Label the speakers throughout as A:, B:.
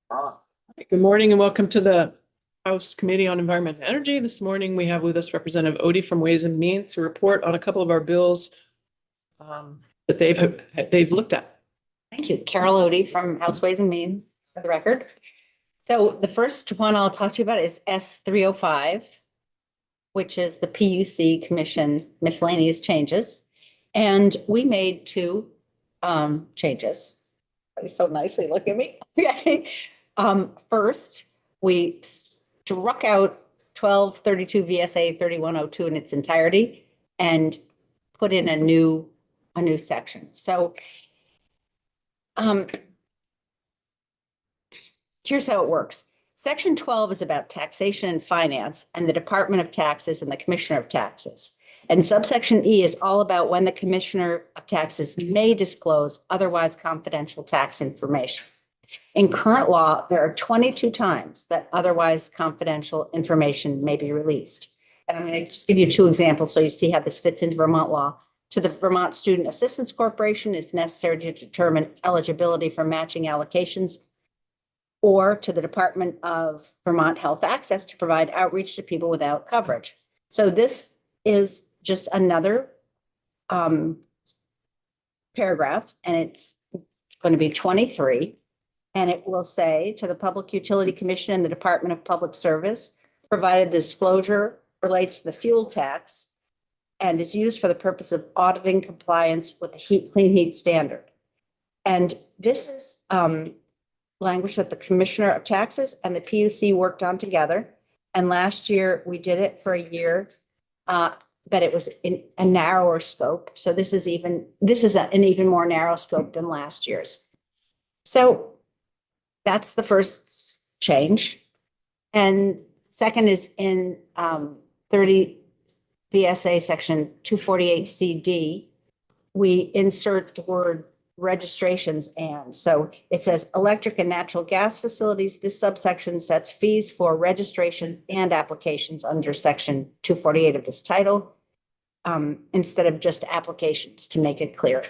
A: Good morning and welcome to the House Committee on Environment and Energy. This morning we have with us Representative Odie from Ways and Means to report on a couple of our bills that they've looked at.
B: Thank you. Carol Odie from House Ways and Means, for the record. So the first one I'll talk to you about is S305, which is the PUC Commission miscellaneous changes. And we made two changes. So nicely, look at me. Okay. First, we struck out 1232 VSA 3102 in its entirety and put in a new section. So here's how it works. Section 12 is about taxation and finance and the Department of Taxes and the Commissioner of Taxes. And subsection E is all about when the Commissioner of Taxes may disclose otherwise confidential tax information. In current law, there are 22 times that otherwise confidential information may be released. And I'm going to just give you two examples so you see how this fits into Vermont law. To the Vermont Student Assistance Corporation, if necessary to determine eligibility for matching allocations, or to the Department of Vermont Health Access to provide outreach to people without coverage. So this is just another paragraph, and it's going to be 23. And it will say to the Public Utility Commission and the Department of Public Service, provided disclosure relates to the fuel tax and is used for the purpose of auditing compliance with the clean heat standard. And this is language that the Commissioner of Taxes and the PUC worked on together. And last year we did it for a year, but it was in a narrower scope. So this is an even more narrow scope than last year's. So that's the first change. And second is in 30 VSA section 248 CD, we insert the word registrations. And so it says electric and natural gas facilities. This subsection sets fees for registrations and applications under section 248 of this title, instead of just applications, to make it clear.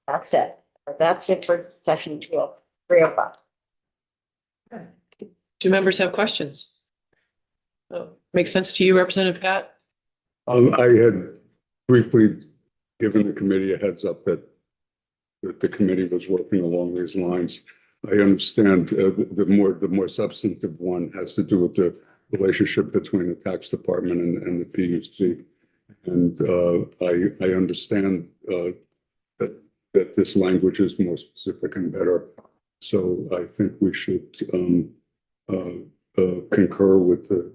B: That's it. That's it for section 305.
A: Do members have questions? Makes sense to you, Representative Pat?
C: I had briefly given the committee a heads up that the committee was working along these lines. I understand the more substantive one has to do with the relationship between the tax department and the PUC. And I understand that this language is more specific and better. So I think we should concur with the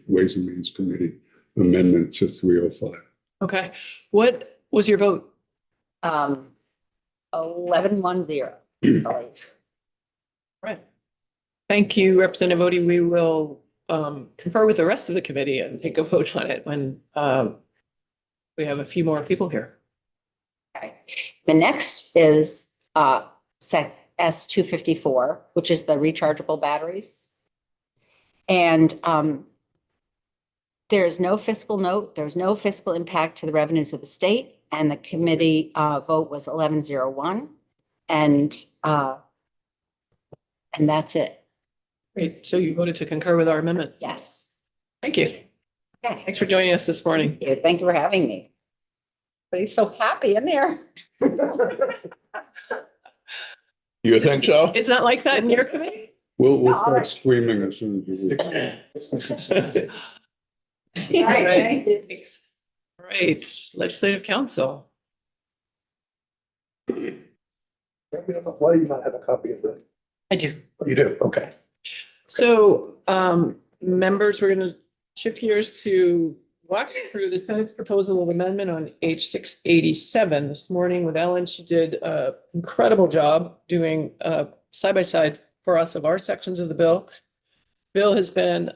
C: Ways and Means Committee amendment to 305.
A: Okay. What was your vote?
B: 11-1-0.
A: Right. Thank you, Representative Odie. We will confer with the rest of the committee and take a vote on it when we have a few more people here.
B: Okay. The next is S254, which is the rechargeable batteries. And there is no fiscal note. There's no fiscal impact to the revenues of the state. And the committee vote was 11-0-1. And that's it.
A: Great. So you voted to concur with our amendment.
B: Yes.
A: Thank you.
B: Okay.
A: Thanks for joining us this morning.
B: Thank you for having me. But he's so happy in there.
D: You think so?
A: It's not like that in your committee?
C: We'll start screaming as soon as you leave.
A: Right. Thanks. Right. Legislative Council.
E: Why do you not have a copy of that?
A: I do.
E: Oh, you do? Okay.
A: So members, we're going to shift gears to walk through the Senate's proposal of amendment on H687 this morning with Ellen. She did an incredible job doing side-by-side for us of our sections of the bill. Bill has been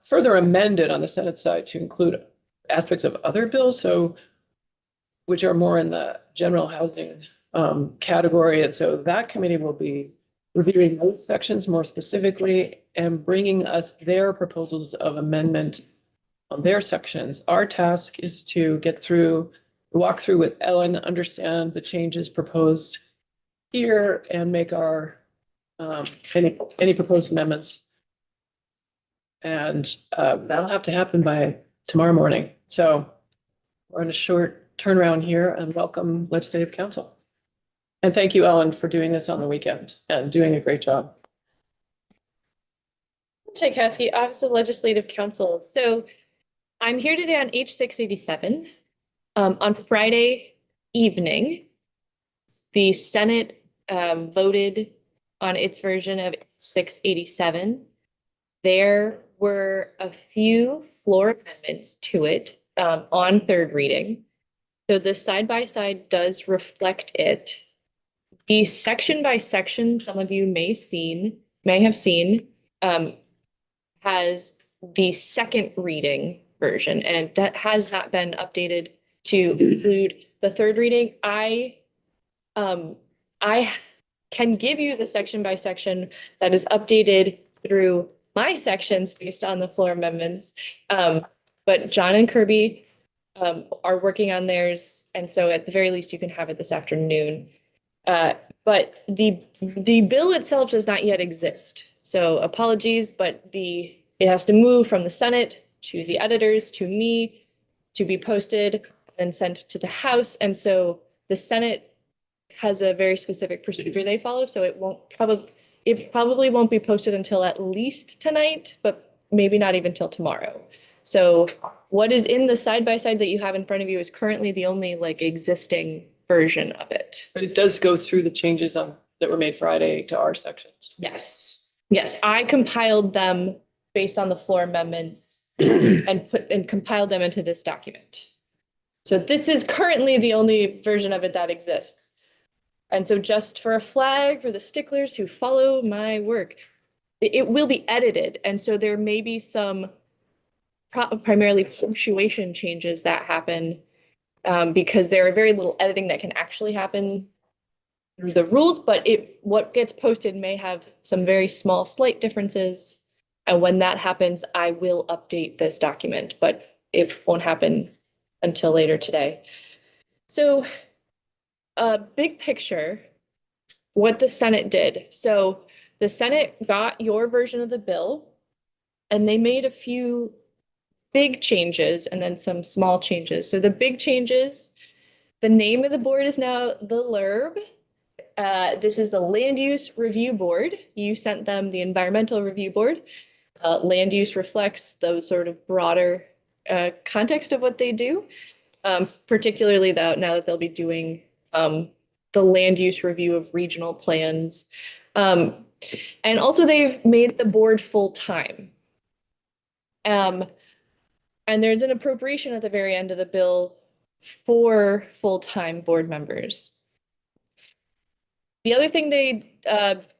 A: further amended on the Senate side to include aspects of other bills, which are more in the general housing category. And so that committee will be reviewing those sections more specifically and bringing us their proposals of amendment on their sections. Our task is to walk through with Ellen, understand the changes proposed here and make our any proposed amendments. And that'll have to happen by tomorrow morning. So we're on a short turnaround here and welcome legislative council. And thank you, Ellen, for doing this on the weekend and doing a great job.
F: Tchaikovsky, Office of Legislative Counsel. So I'm here today on H687. On Friday evening, the Senate voted on its version of 687. There were a few floor amendments to it on third reading. So the side-by-side does reflect it. The section by section, some of you may have seen, has the second reading version, and that has not been updated to include the third reading. I can give you the section by section that is updated through my sections based on the floor amendments. But John and Kirby are working on theirs, and so at the very least you can have it this afternoon. But the bill itself does not yet exist. So apologies, but it has to move from the Senate to the editors to me to be posted and sent to the House. And so the Senate has a very specific procedure they follow. So it probably won't be posted until at least tonight, but maybe not even till tomorrow. So what is in the side-by-side that you have in front of you is currently the only existing version of it.
A: But it does go through the changes that were made Friday to our sections.
F: Yes. Yes, I compiled them based on the floor amendments and compiled them into this document. So this is currently the only version of it that exists. And so just for a flag for the sticklers who follow my work, it will be edited. And so there may be some primarily punctuation changes that happen because there are very little editing that can actually happen through the rules, but what gets posted may have some very small, slight differences. And when that happens, I will update this document, but it won't happen until later today. So big picture, what the Senate did. So the Senate got your version of the bill and they made a few big changes and then some small changes. So the big changes, the name of the board is now the LURB. This is the Land Use Review Board. You sent them the Environmental Review Board. Land use reflects the sort of broader context of what they do, particularly now that they'll be doing the land use review of regional plans. And also they've made the board full-time. And there's an appropriation at the very end of the bill for full-time board members. The other thing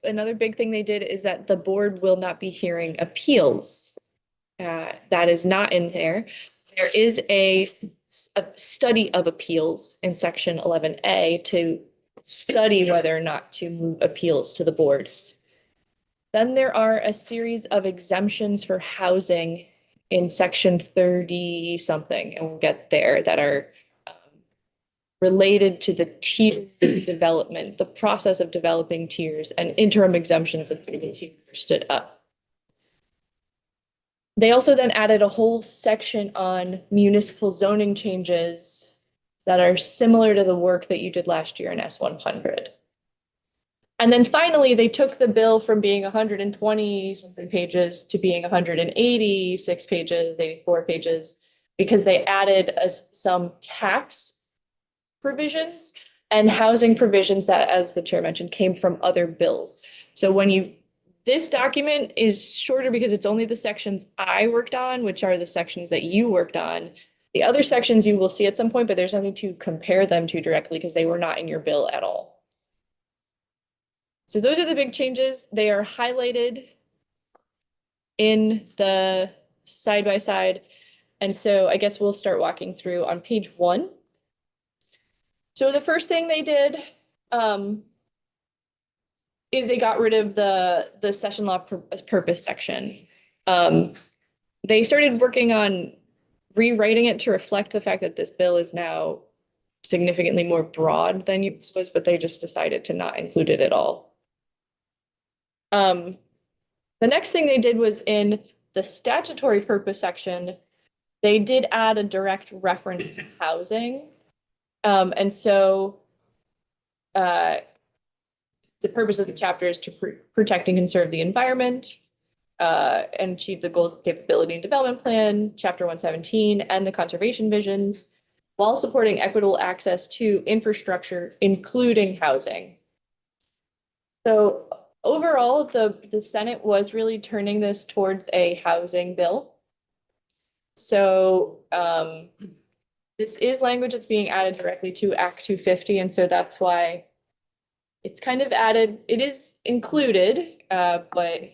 F: another big thing they did is that the board will not be hearing appeals. That is not in there. There is a study of appeals in section 11A to study whether or not to move appeals to the board. Then there are a series of exemptions for housing in section 30 something, and we'll get there, that are related to the tier development, the process of developing tiers and interim exemptions until the tiers are stood up. They also then added a whole section on municipal zoning changes that are similar to the work that you did last year in S100. And then finally, they took the bill from being 120 something pages to being 186 pages, 84 pages, because they added some tax provisions and housing provisions that, as the chair mentioned, came from other bills. So this document is shorter because it's only the sections I worked on, which are the sections that you worked on. The other sections you will see at some point, but there's nothing to compare them to directly because they were not in your bill at all. So those are the big changes. They are highlighted in the side-by-side. And so I guess we'll start walking through on page 1. So the first thing they did is they got rid of the session law purpose section. They started working on rewriting it to reflect the fact that this bill is now significantly more broad than it was, but they just decided to not include it at all. The next thing they did was in the statutory purpose section, they did add a direct reference to housing. And so the purpose of the chapter is to protect and conserve the environment and achieve the goals of capability and development plan, chapter 117, and the conservation visions, while supporting equitable access to infrastructure, including housing. So overall, the Senate was really turning this towards a housing bill. So this is language that's being added directly to Act 250, and so that's why it's kind of added, it is included, but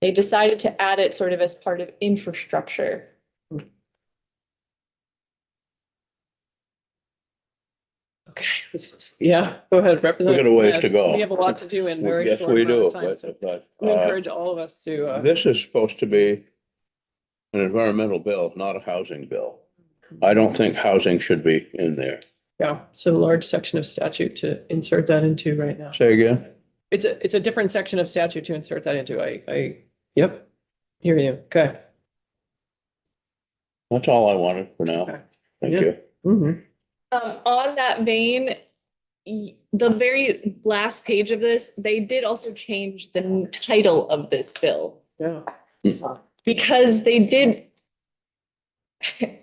F: they decided to add it sort of as part of infrastructure.
A: Okay, yeah, go ahead, Representative.
D: got a ways
A: Smith.
D: to go.
A: We have a lot to do in very
D: Yes,
A: short
D: we
A: amount
D: do,
A: of time, so
D: but,
A: we encourage all of us to,
D: this is supposed to be an environmental bill, not a housing bill. I don't think housing should be in there.
A: yeah, so a large section of statute to insert that into right now.
D: Say again?
A: It's a different section of statute to insert that into. Yep, hear you. Okay.
D: That's all I wanted for now.
A: Okay.
D: Thank
A: Yeah.
D: you.
A: Mhm.
F: On that vein, the very last page of this, they did also change the title of this bill
A: Yeah.
F: because they did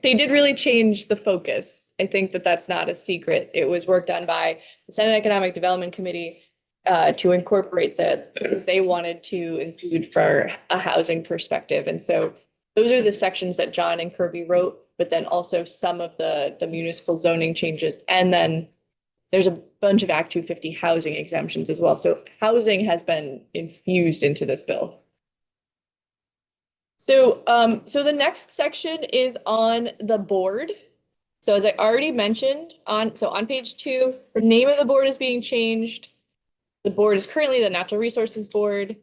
F: really change the focus. I think that that's not a secret. It was worked on by the Senate Economic Development Committee to incorporate that because they wanted to include for a housing perspective. And so those are the sections that John and Kirby wrote, but then also some of the municipal zoning changes. And then there's a bunch of Act 250 housing exemptions as well. So housing has been infused into this bill. So, so the next section is on the board. So as I already mentioned on page 2, the name of the board is being changed. The board is currently the Natural Resources Board.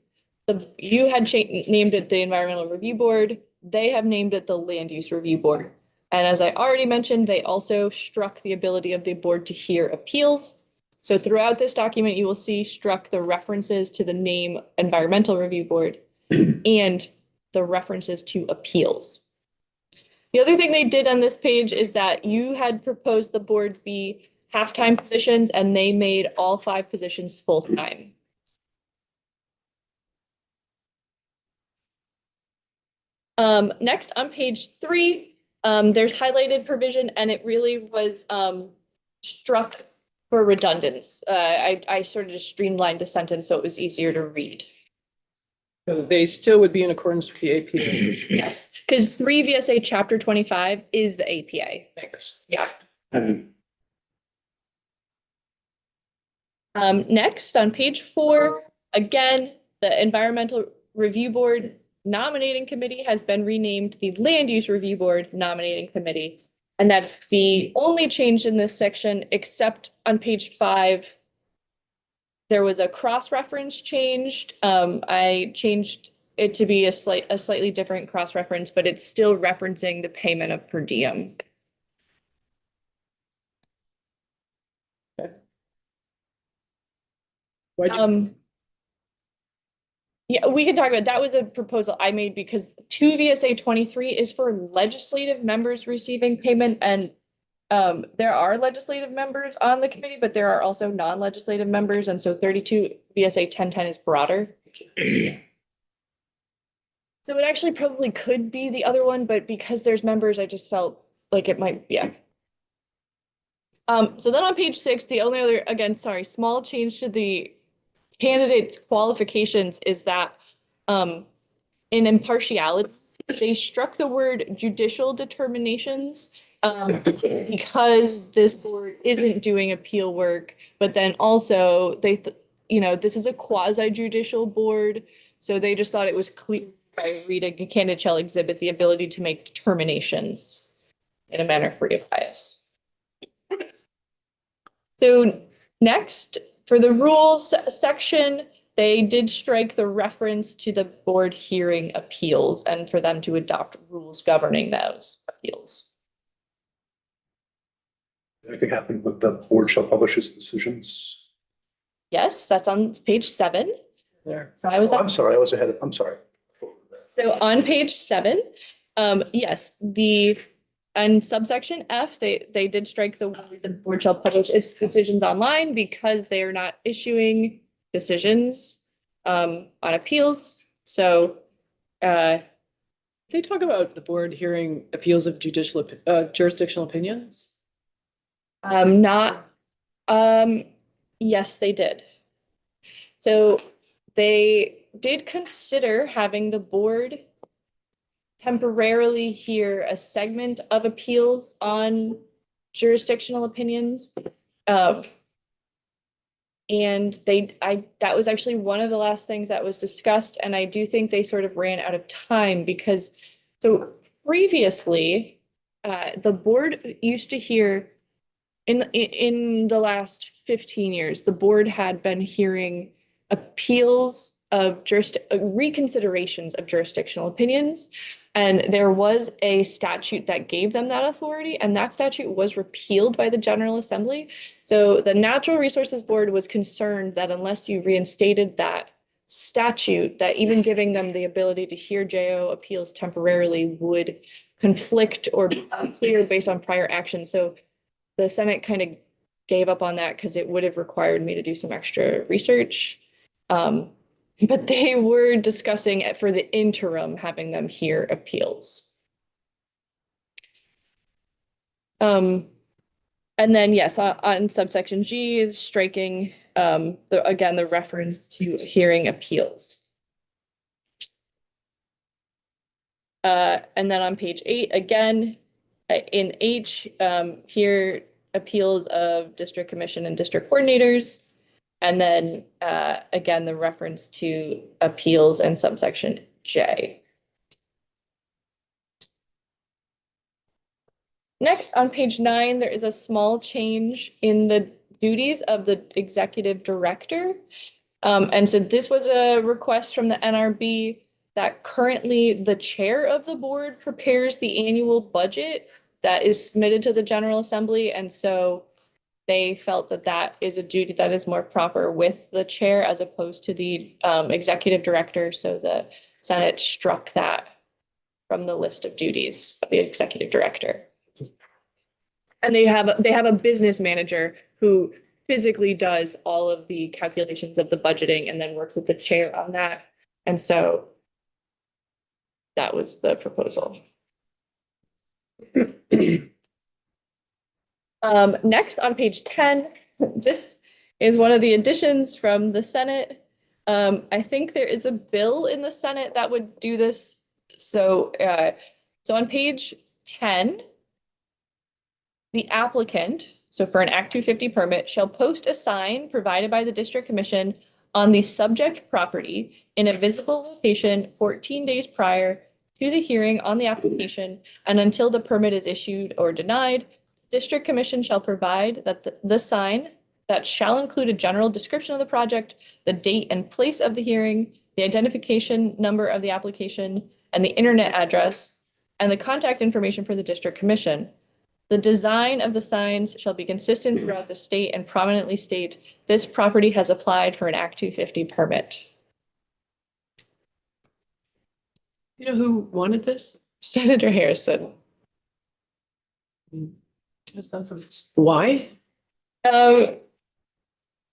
F: You had named it the Environmental Review Board. They have named it the Land Use Review Board. And as I already mentioned, they also struck the ability of the board to hear appeals. So throughout this document, you will see struck the references to the name Environmental Review Board and the references to appeals. The other thing they did on this page is that you had proposed the board be half-time positions, and they made all 5 positions full-time. Next on page 3, there's highlighted provision, and it really was struck for redundance. I sort of just streamlined a sentence so it was easier to read.
A: So they still would be in accordance with the APA.
F: Yes, because 3 VSA chapter 25 is the APA.
A: Thanks.
F: Yeah. Next on page 4, again, the Environmental Review Board Nominating Committee has been renamed the Land Use Review Board Nominating Committee. And that's the only change in this section, except on page 5, there was a cross-reference changed. I changed it to be a slightly different cross-reference, but it's still referencing the payment of per diem. Yeah, we can talk about that. Was a proposal I made because 2 VSA 23 is for legislative members receiving payment, and there are legislative members on the committee, but there are also non-legislative members, and so 32 VSA 1010 is broader. So it actually probably could be the other one, but because there's members, I just felt like it might, yeah. So then on page 6, the only other, again, sorry, small change to the candidate's qualifications is that in impartiality, they struck the word judicial determinations because this board isn't doing appeal work, but then also this is a quasi judicial board, so they just thought it was clear by reading a candidate shall exhibit the ability to make determinations in a manner free of bias. So next, for the rules section, they did strike the reference to the board hearing appeals and for them to adopt rules governing those appeals.
E: Anything happen with the board shall publish its decisions?
F: Yes, that's on page 7.
A: there.
F: So I was
E: Oh,
F: on
E: I'm sorry, I was ahead of, I'm sorry.
F: So on page 7, yes, and subsection F, they did strike the board shall publish its decisions online because they are not issuing decisions on appeals. So
A: They talk about the board hearing appeals of jurisdictional opinions.
F: not, yes, they did. So they did consider having the board temporarily hear a segment of appeals on jurisdictional opinions. And that was actually one of the last things that was discussed, and I do think they sort of ran out of time because, so previously, the board used to hear in the last 15 years, the board had been hearing appeals of reconsiderations of jurisdictional opinions. And there was a statute that gave them that authority, and that statute was repealed by the General Assembly. So the Natural Resources Board was concerned that unless you reinstated that statute, that even giving them the ability to hear JO appeals temporarily would conflict or be unclear based on prior action. So the Senate kind of gave up on that because it would have required me to do some extra research. But they were discussing it for the interim, having them hear appeals. And then, yes, on subsection G is striking, again, the reference to hearing appeals. And then on page 8, again, in H, here, appeals of district commission and district coordinators. And then, again, the reference to appeals and subsection J. Next, on page 9, there is a small change in the duties of the executive director. And so this was a request from the NRB that currently the chair of the board prepares the annual budget that is submitted to the General Assembly. And so they felt that that is a duty that is more proper with the chair as opposed to the executive director. So the Senate struck that from the list of duties of the executive director. And they have a business manager who physically does all of the calculations of the budgeting and then works with the chair on that. And so that was the proposal. Next on page 10, this is one of the additions from the Senate. I think there is a bill in the Senate that would do this. So, so on page 10, the applicant, so for an Act 250 permit, shall post a sign provided by the district commission on the subject property in a visible location 14 days prior to the hearing on the application and until the permit is issued or denied. District commission shall provide that the sign that shall include a general description of the project, the date and place of the hearing, the identification number of the application, and the internet address, and the contact information for the district commission. The design of the signs shall be consistent throughout the state and prominently state this property has applied for an Act 250 permit.
A: You know who wanted this?
F: Senator Harrison.
A: Why?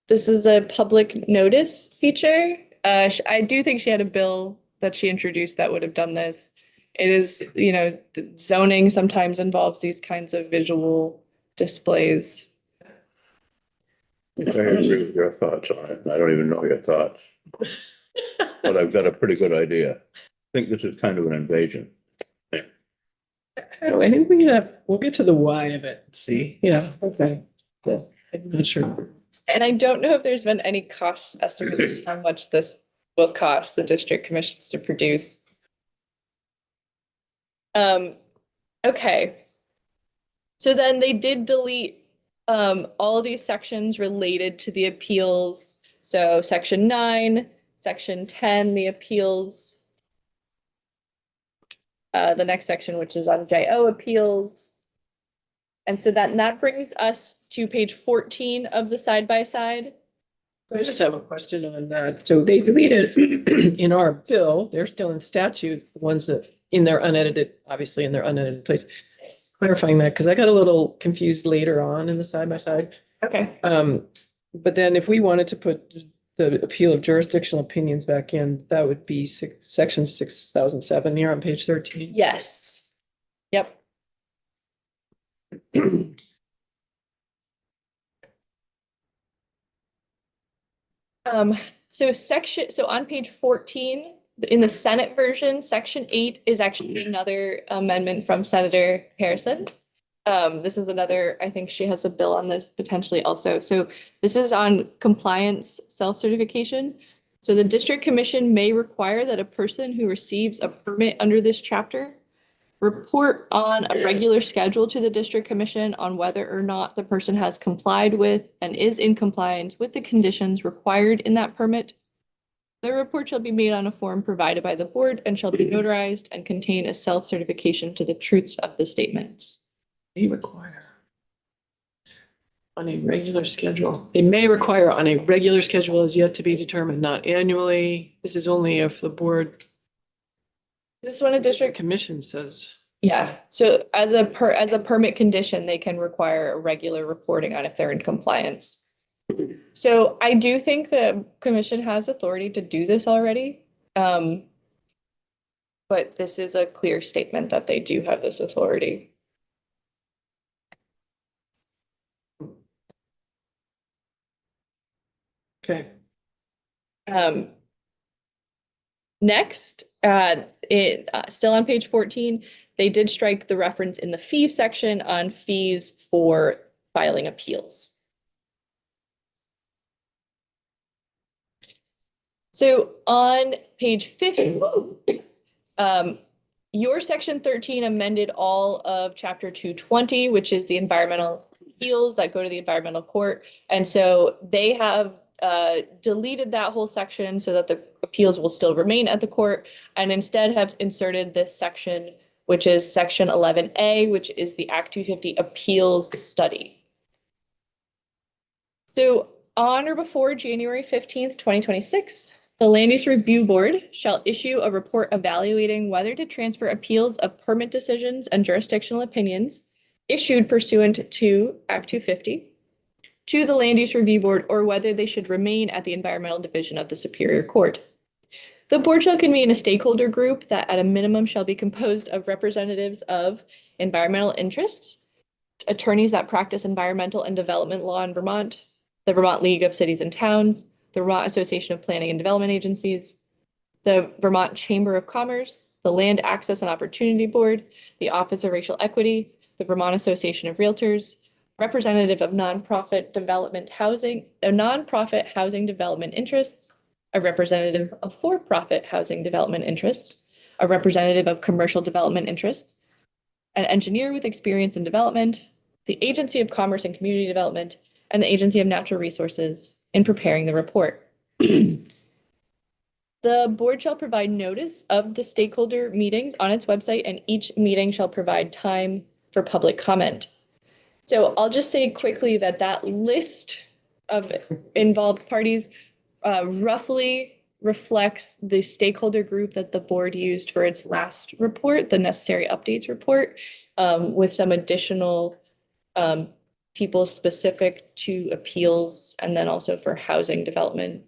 F: This is a public notice feature. I do think she had a bill that she introduced that would have done this. It is, you know, zoning sometimes involves these kinds of visual displays.
D: I agree with your thoughts on it. I don't even know your thoughts. But I've got a pretty good idea. I think this is kind of an invasion.
A: I think we'll get to the why of it. See, yeah, okay. Yeah, I'm not sure.
F: And I don't know if there's been any cost estimates how much this will cost the district commissions to produce. Okay. So then they did delete all of these sections related to the appeals. So section 9, section 10, the appeals. The next section, which is on JO appeals. And so that brings us to page 14 of the side-by-side.
A: I just have a question on that. So they deleted in our bill, they're still in statute, the ones that in their unedited, obviously in their unedited place. Clarifying that, because I got a little confused later on in the side by side.
F: Okay.
A: But then if we wanted to put the appeal of jurisdictional opinions back in, that would be section 6007 here on page 13.
F: Yes. Yep. So on page 14, in the Senate version, section 8 is actually another amendment from Senator Harrison. This is another, I think she has a bill on this potentially also. So this is on compliance self-certification. So the district commission may require that a person who receives a permit under this chapter report on a regular schedule to the district commission on whether or not the person has complied with and is in compliance with the conditions required in that permit. The report shall be made on a form provided by the board and shall be notarized and contain a self-certification to the truths of the statements.
A: They require on a regular schedule. They may require on a regular schedule is yet to be determined, not annually. This is only if the board,
F: This is when a district,
A: commission says.
F: yeah, so as a permit condition, they can require a regular reporting on if they're in compliance. So I do think the commission has authority to do this already. But this is a clear statement that they do have this authority.
A: Okay.
F: Next, still on page 14, they did strike the reference in the fees section on fees for filing appeals. So on page 50, your section 13 amended all of chapter 220, which is the environmental appeals that go to the environmental court. And so they have deleted that whole section so that the appeals will still remain at the court, and instead have inserted this section, which is section 11A, which is the Act 250 appeals study. So on or before January 15th, 2026, the Land Use Review Board shall issue a report evaluating whether to transfer appeals of permit decisions and jurisdictional opinions issued pursuant to Act 250 to the Land Use Review Board, or whether they should remain at the Environmental Division of the Superior Court. The board shall convene a stakeholder group that at a minimum shall be composed of representatives of environmental interests, attorneys that practice environmental and development law in Vermont, the Vermont League of Cities and Towns, the Vermont Association of Planning and Development Agencies, the Vermont Chamber of Commerce, the Land Access and Opportunity Board, the Office of Racial Equity, the Vermont Association of Realtors, representative of nonprofit housing development interests, a representative of for-profit housing development interests, a representative of commercial development interests, an engineer with experience in development, the Agency of Commerce and Community Development, and the Agency of Natural Resources in preparing the report. The board shall provide notice of the stakeholder meetings on its website, and each meeting shall provide time for public comment. So I'll just say quickly that that list of involved parties roughly reflects the stakeholder group that the board used for its last report, the necessary updates report, with some additional people specific to appeals and then also for housing development.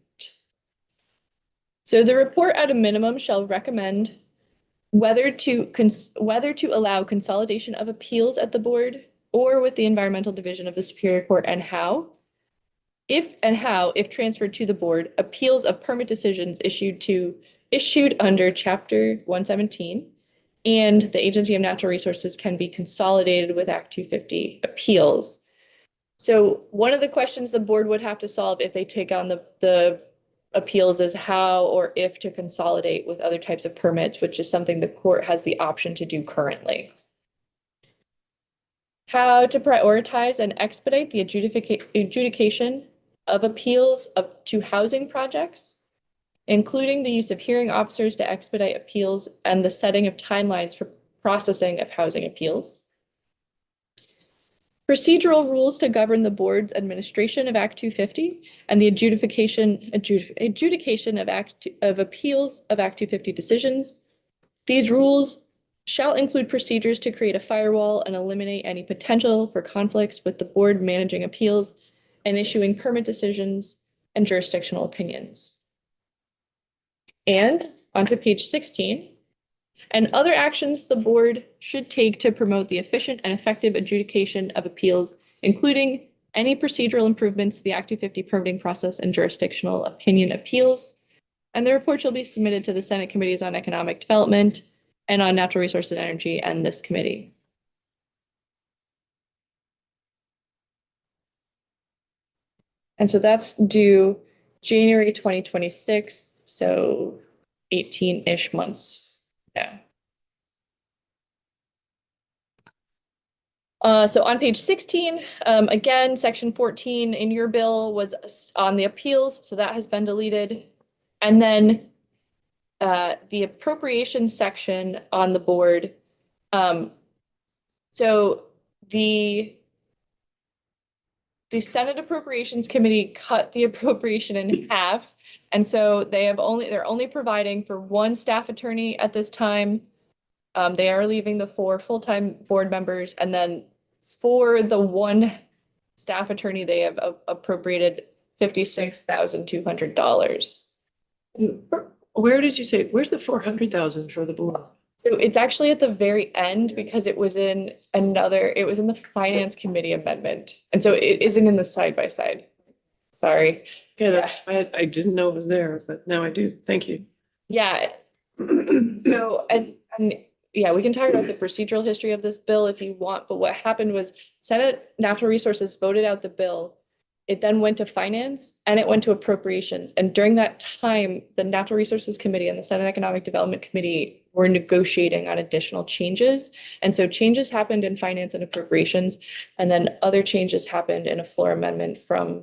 F: So the report at a minimum shall recommend whether to allow consolidation of appeals at the board or with the Environmental Division of the Superior Court, and how, if transferred to the board, appeals of permit decisions issued under Chapter 117 and the Agency of Natural Resources can be consolidated with Act 250 appeals. So one of the questions the board would have to solve if they take on the appeals is how or if to consolidate with other types of permits, which is something the court has the option to do currently. How to prioritize and expedite the adjudication of appeals to housing projects, including the use of hearing officers to expedite appeals and the setting of timelines for processing of housing appeals. Procedural rules to govern the board's administration of Act 250 and the adjudication of appeals of Act 250 decisions. These rules shall include procedures to create a firewall and eliminate any potential for conflicts with the board managing appeals and issuing permit decisions and jurisdictional opinions. And onto page 16. And other actions the board should take to promote the efficient and effective adjudication of appeals, including any procedural improvements to the Act 250 permitting process and jurisdictional opinion appeals. And the report shall be submitted to the Senate Committees on Economic Development and on Natural Resources and Energy and this committee. And so that's due January 2026, so 18-ish months. Yeah. So on page 16, again, section 14 in your bill was on the appeals, so that has been deleted. And then the appropriation section on the board. So the Senate Appropriations Committee cut the appropriation in half. And so they're only providing for one staff attorney at this time. They are leaving the 4 full-time board members, and then for the one staff attorney, they have appropriated $56,200.
A: Where did you say, where's the 400,000 for the board?
F: So it's actually at the very end because it was in the Finance Committee amendment. And so it isn't in the side by side. Sorry.
A: Yeah, I didn't know it was there, but now I do. Thank you.
F: Yeah. So, and yeah, we can talk about the procedural history of this bill if you want, but what happened was Senate Natural Resources voted out the bill. It then went to finance and it went to appropriations. And during that time, the Natural Resources Committee and the Senate Economic Development Committee were negotiating on additional changes. And so changes happened in finance and appropriations, and then other changes happened in a floor amendment from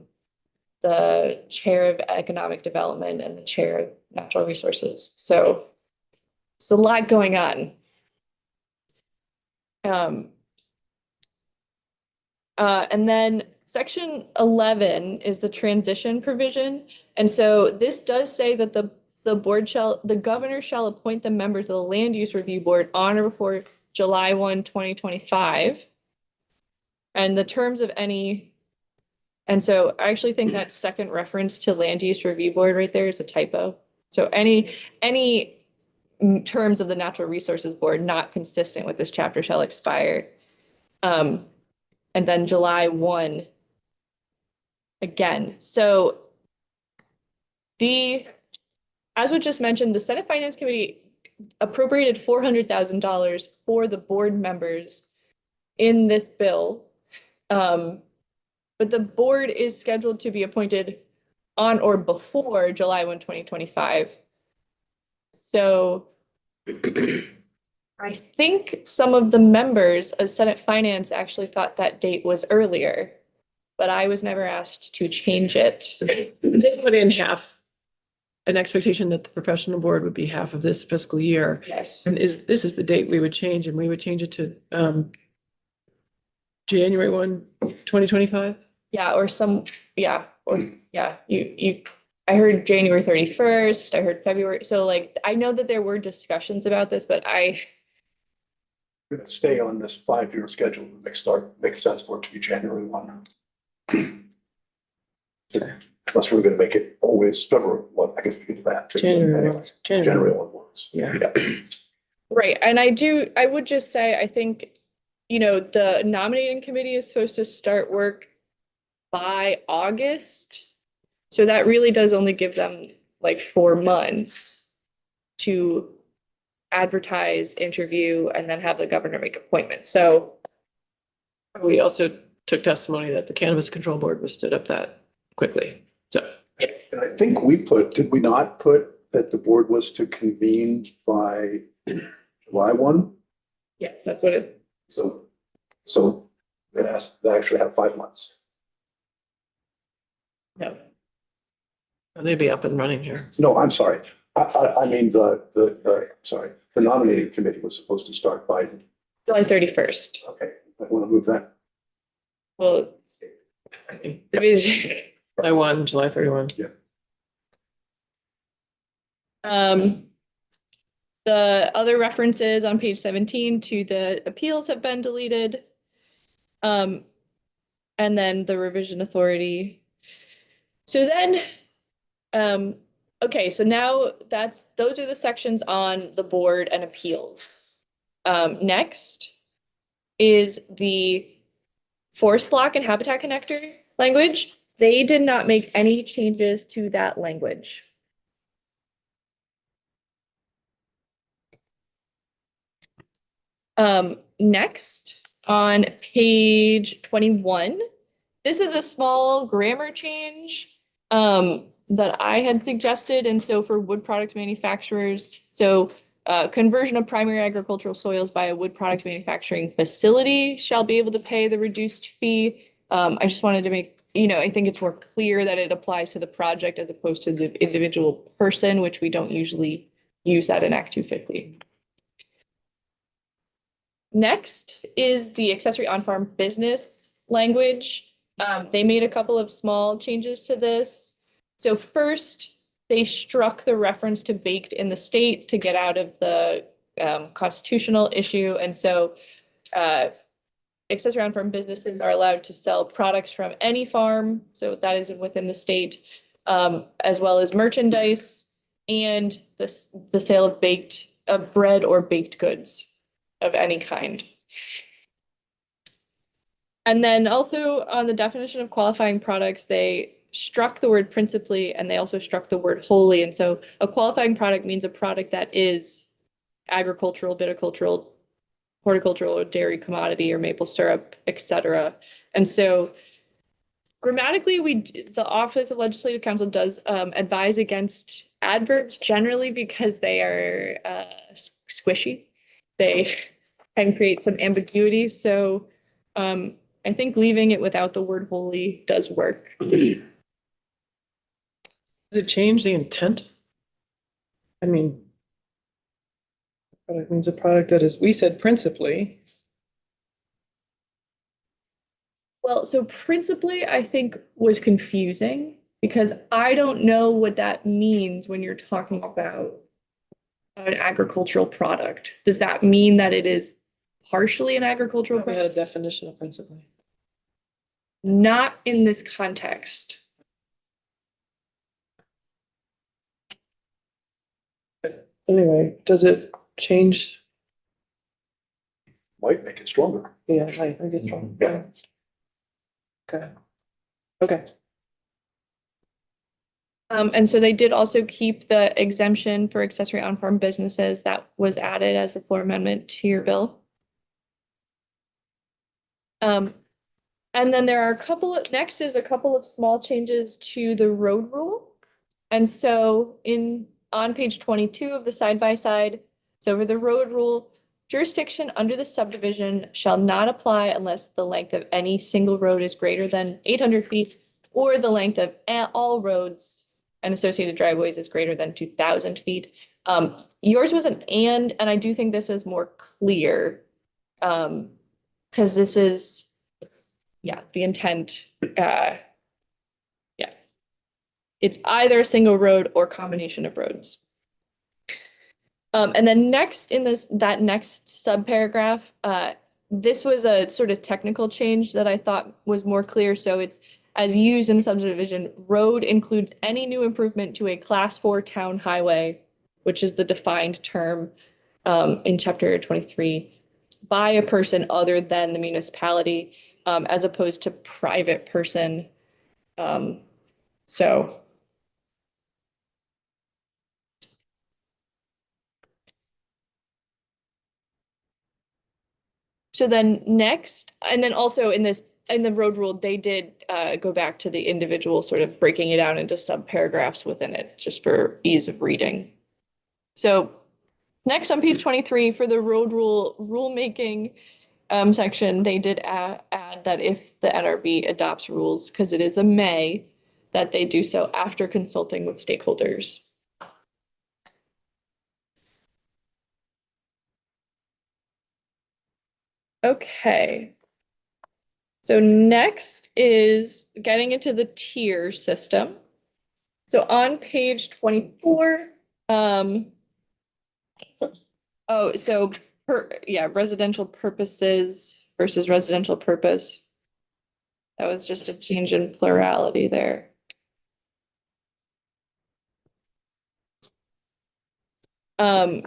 F: the chair of economic development and the chair of natural resources. So it's a lot going on. And then section 11 is the transition provision. And so this does say that the governor shall appoint the members of the Land Use Review Board on or before July 1, 2025. And the terms of any, and so I actually think that second reference to Land Use Review Board right there is a typo. So any terms of the Natural Resources Board not consistent with this chapter shall expire. And then July 1 again. So as we just mentioned, the Senate Finance Committee appropriated $400,000 for the board members in this bill. But the board is scheduled to be appointed on or before July 1, 2025. So I think some of the members of Senate Finance actually thought that date was earlier, but I was never asked to change it.
A: They put in half, an expectation that the professional board would be half of this fiscal year.
F: Yes.
A: And this is the date we would change, and we would change it to January 1, 2025.
F: Yeah, I heard January 31st, I heard February. So like, I know that there were discussions about this, but
E: Let's stay on this 5-year schedule that makes sense for it to be January 1. Unless we're gonna make it always February 1, I guess we can do that. too.
A: January 1.
E: Anyways, January 1 works.
A: Yeah.
F: right. And I would just say, I think, the nominating committee is supposed to start work by August. So that really does only give them like 4 months to advertise, interview, and then have the governor make appointments. So
A: We also took testimony that the Cannabis Control Board was stood up that quickly. So
E: And I think did we not put that the board was to convene by July 1?
A: yeah, that's what it,
E: So they actually have 5 months.
A: yeah. They'd be up and running here.
E: No, I'm sorry. I mean, the nominating committee was supposed to start by,
F: July 31st.
E: okay, I want to move that.
F: Well, division.
A: I won July 31.
F: The other references on page 17 to the appeals have been deleted. And then the revision authority. So then, okay, so now those are the sections on the board and appeals. Next is the forest block and habitat connector language. They did not make any changes to that language. Next, on page 21, this is a small grammar change that I had suggested. And so for wood product manufacturers, so conversion of primary agricultural soils by a wood product manufacturing facility shall be able to pay the reduced fee. I just wanted to make, I think it's more clear that it applies to the project as opposed to the individual person, which we don't usually use that in Act 250. Next is the accessory on-farm business language. They made a couple of small changes to this. So first, they struck the reference to baked in the state to get out of the constitutional issue. And so accessory on-farm businesses are allowed to sell products from any farm, so that is within the state, as well as merchandise and the sale of bread or baked goods of any kind. And then also on the definition of qualifying products, they struck the word principally and they also struck the word wholly. And so a qualifying product means a product that is agricultural, viticultural, horticultural, or dairy commodity, or maple syrup, etc. And so grammatically, the Office of Legislative Counsel does advise against adverbs generally because they are squishy. They can create some ambiguity. So I think leaving it without the word wholly does work.
A: Does it change the intent? I mean, product means a product that is, we said principally.
F: Well, so principally, I think was confusing because I don't know what that means when you're talking about an agricultural product. Does that mean that it is partially an agricultural
A: We had
F: product?
A: a definition of principally.
F: Not in this context.
A: Anyway, does it change?
E: Might make it stronger.
A: Yeah, I think it's wrong.
E: Yeah.
A: Okay. Okay.
F: And so they did also keep the exemption for accessory on-farm businesses that was added as a floor amendment to your bill. And then there are next is a couple of small changes to the road rule. And so on page 22 of the side-by-side, so for the road rule, jurisdiction under the subdivision shall not apply unless the length of any single road is greater than 800 feet or the length of all roads and associated driveways is greater than 2,000 feet. Yours was an and I do think this is more clear because this is, yeah, the intent. Yeah, it's either a single road or combination of roads. And then next in that next subparagraph, this was a sort of technical change that I thought was more clear. So it's as used in the subdivision, road includes any new improvement to a class 4 town highway, which is the defined term in chapter 23, by a person other than the municipality, as opposed to private person. So then next, and then also in the road rule, they did go back to the individual sort of breaking it down into subparagraphs within it, just for ease of reading. So next on page 23 for the road rulemaking section, they did add that if the NRB adopts rules, because it is a may, that they do so after consulting with stakeholders. Okay. So next is getting into the tier system. So on page 24, oh, so residential purposes versus residential purpose. That was just a change in plurality there. And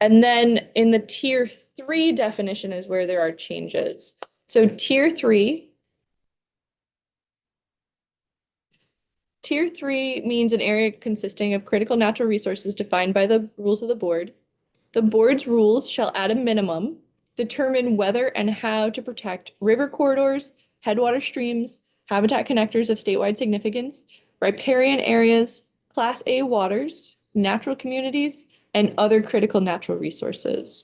F: then in the tier 3 definition is where there are changes. So tier 3 means an area consisting of critical natural resources defined by the rules of the board. The board's rules shall at a minimum determine whether and how to protect river corridors, headwater streams, habitat connectors of statewide significance, riparian areas, Class A waters, natural communities, and other critical natural resources.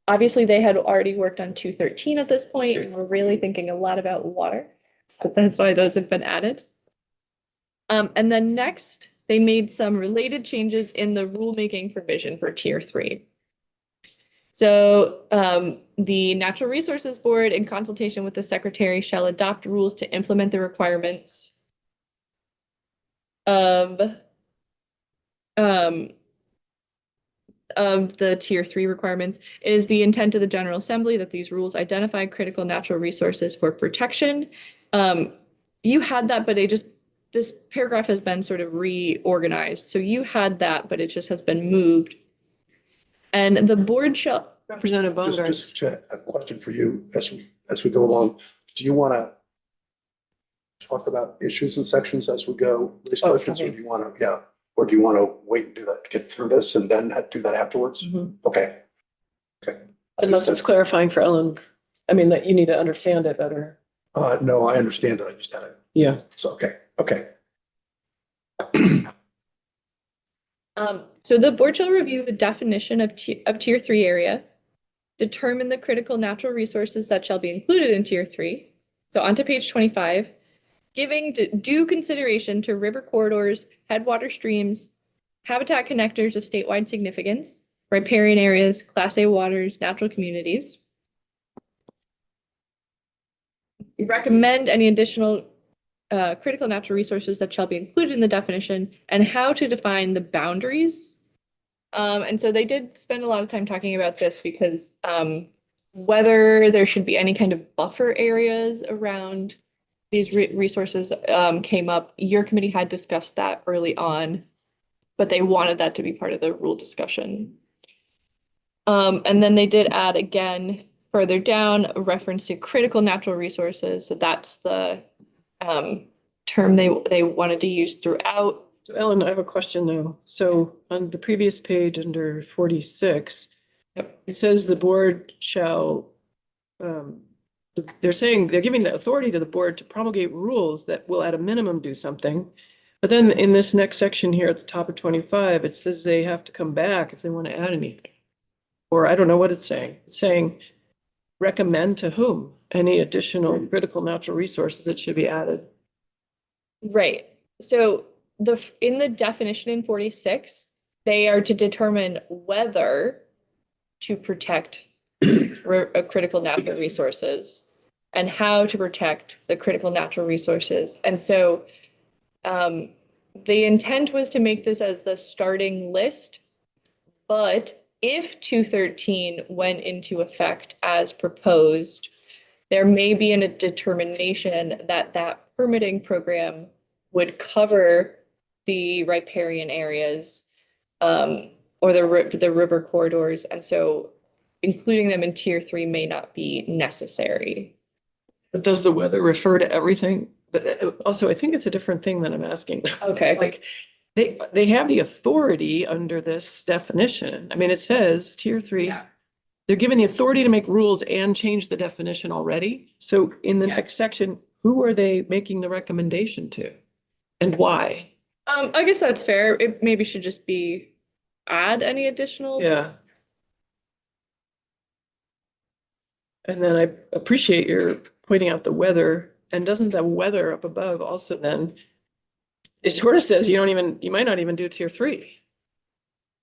F: Obviously, they had already worked on 213 at this point, and we're really thinking a lot about water. So that's why those have been added. And then next, they made some related changes in the rulemaking provision for tier 3. So the Natural Resources Board, in consultation with the secretary, shall adopt rules to implement the requirements of the tier 3 requirements. It is the intent of the General Assembly that these rules identify critical natural resources for protection. You had that, but this paragraph has been sort of reorganized. So you had that, but it just has been moved. And the board shall.
A: Representative Baumgart.
E: Just a question for you as we go along. Do you want to talk about issues and sections as we go? Raise questions, or do you want to, or do you want to wait and do that, get through this and then do that afterwards?
A: Mhm.
E: Okay.
A: Unless it's clarifying for Ellen. I mean, that you need to understand it better.
E: No, I understand that. I just had it.
A: Yeah.
E: So, okay.
F: So the board shall review the definition of tier 3 area, determine the critical natural resources that shall be included in tier 3. So onto page 25, giving due consideration to river corridors, headwater streams, habitat connectors of statewide significance, riparian areas, Class A waters, natural communities. Recommend any additional critical natural resources that shall be included in the definition, and how to define the boundaries. And so they did spend a lot of time talking about this because whether there should be any kind of buffer areas around these resources came up. Your committee had discussed that early on, but they wanted that to be part of the rule discussion. And then they did add again further down a reference to critical natural resources. So that's the term they wanted to use throughout.
A: So Ellen, I have a question though. So on the previous page under 46, it says the board shall, they're saying, they're giving the authority to the board to promulgate rules that will at a minimum do something. But then in this next section here at the top of 25, it says they have to come back if they want to add anything. Or I don't know what it's saying. It's saying recommend to whom any additional critical natural resources that should be added.
F: Right. So in the definition in 46, they are to determine whether to protect critical natural resources and how to protect the critical natural resources. And so the intent was to make this as the starting list, but if 213 went into effect as proposed, there may be a determination that permitting program would cover the riparian areas or the river corridors. And so including them in tier 3 may not be necessary.
A: But does the weather refer to everything? But also, I think it's a different thing than I'm asking.
F: Okay.
A: Like they have the authority under this definition. I mean, it says tier 3.
F: Yeah.
A: They're given the authority to make rules and change the definition already. So in the next section, who are they making the recommendation to? And why?
F: I guess that's fair. It maybe should just be add any additional.
A: Yeah. And then I appreciate your pointing out the weather. And doesn't that weather up above also then, it sort of says you might not even do tier 3.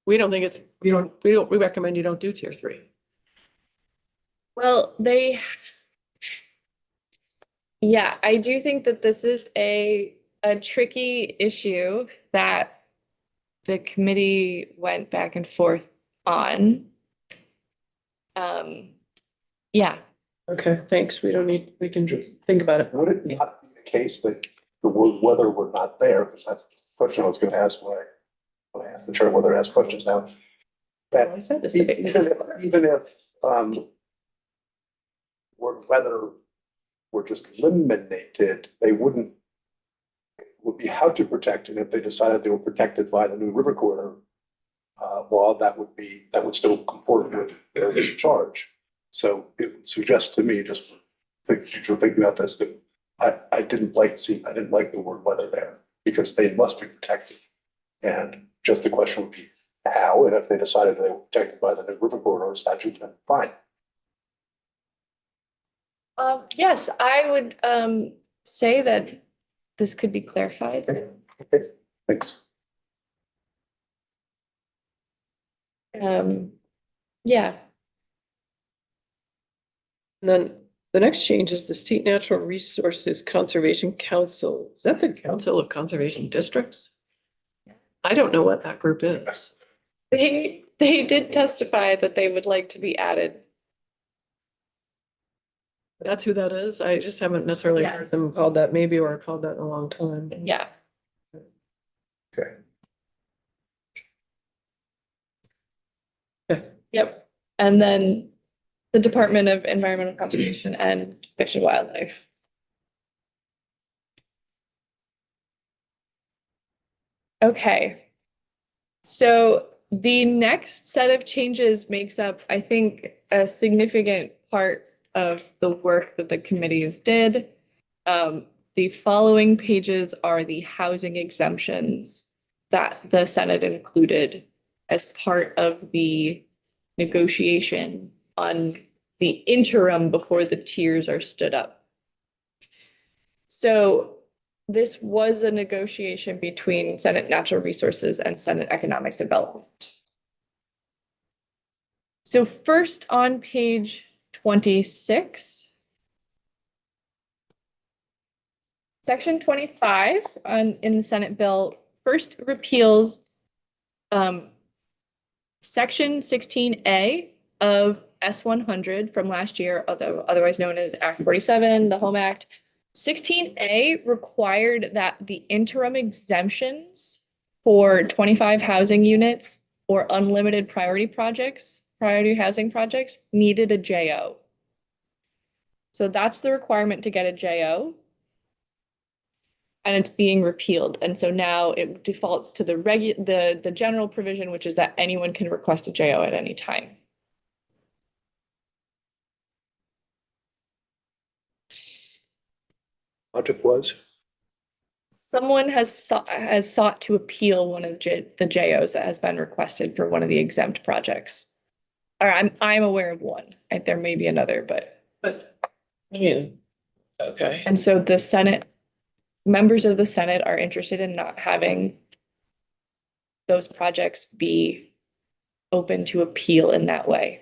A: We don't think it's, we recommend you don't do tier 3.
F: Well, yeah, I do think that this is a tricky issue that the committee went back and forth on. Yeah,
A: Okay, thanks. We don't need, we can think about it.
E: Would it not be the case that the word whether were not there, because that's the question I was gonna ask when I asked the chair whether to ask questions now.
A: I said this.
E: Even if, word whether were just eliminated, they wouldn't, would be how to protect, and if they decided they were protected by the new river corridor law, that would still comport with their charge. So it would suggest to me, just future thinking about this, that I didn't like the word whether there, because they must be protected. And just the question would be how, and if they decided they were protected by the new river corridor statute, then fine.
F: yes, I would say that this could be clarified.
E: Okay, thanks.
F: Yeah,
A: And then the next change is the State Natural Resources Conservation Council. Is that the Council of Conservation Districts? I don't know what that group is.
F: they did testify that they would like to be added.
A: That's who that is? I just haven't necessarily heard them
F: Yes.
A: called that, maybe, or called that in a long time.
F: Yeah.
E: Okay.
A: Okay.
F: Yep. And then the Department of Environmental Conservation and Fish and Wildlife. Okay. So the next set of changes makes up, I think, a significant part of the work that the committees did. The following pages are the housing exemptions that the Senate included as part of the negotiation on the interim before the tiers are stood up. So this was a negotiation between Senate Natural Resources and Senate Economic Development. So first on page 26, Section 25 in the Senate bill first repeals Section 16A of S-100 from last year, otherwise known as Act 47, the Home Act. 16A required that the interim exemptions for 25 housing units or unlimited priority housing projects needed a JO. So that's the requirement to get a JO. And it's being repealed. And so now it defaults to the general provision, which is that anyone can request a JO at any time.
E: Logic was,
F: Someone has sought to appeal one of the JOs that has been requested for one of the exempt projects. Or I'm aware of one. There may be another, but
A: I mean, okay.
F: and so the Senate, members of the Senate are interested in not having those projects be open to appeal in that way.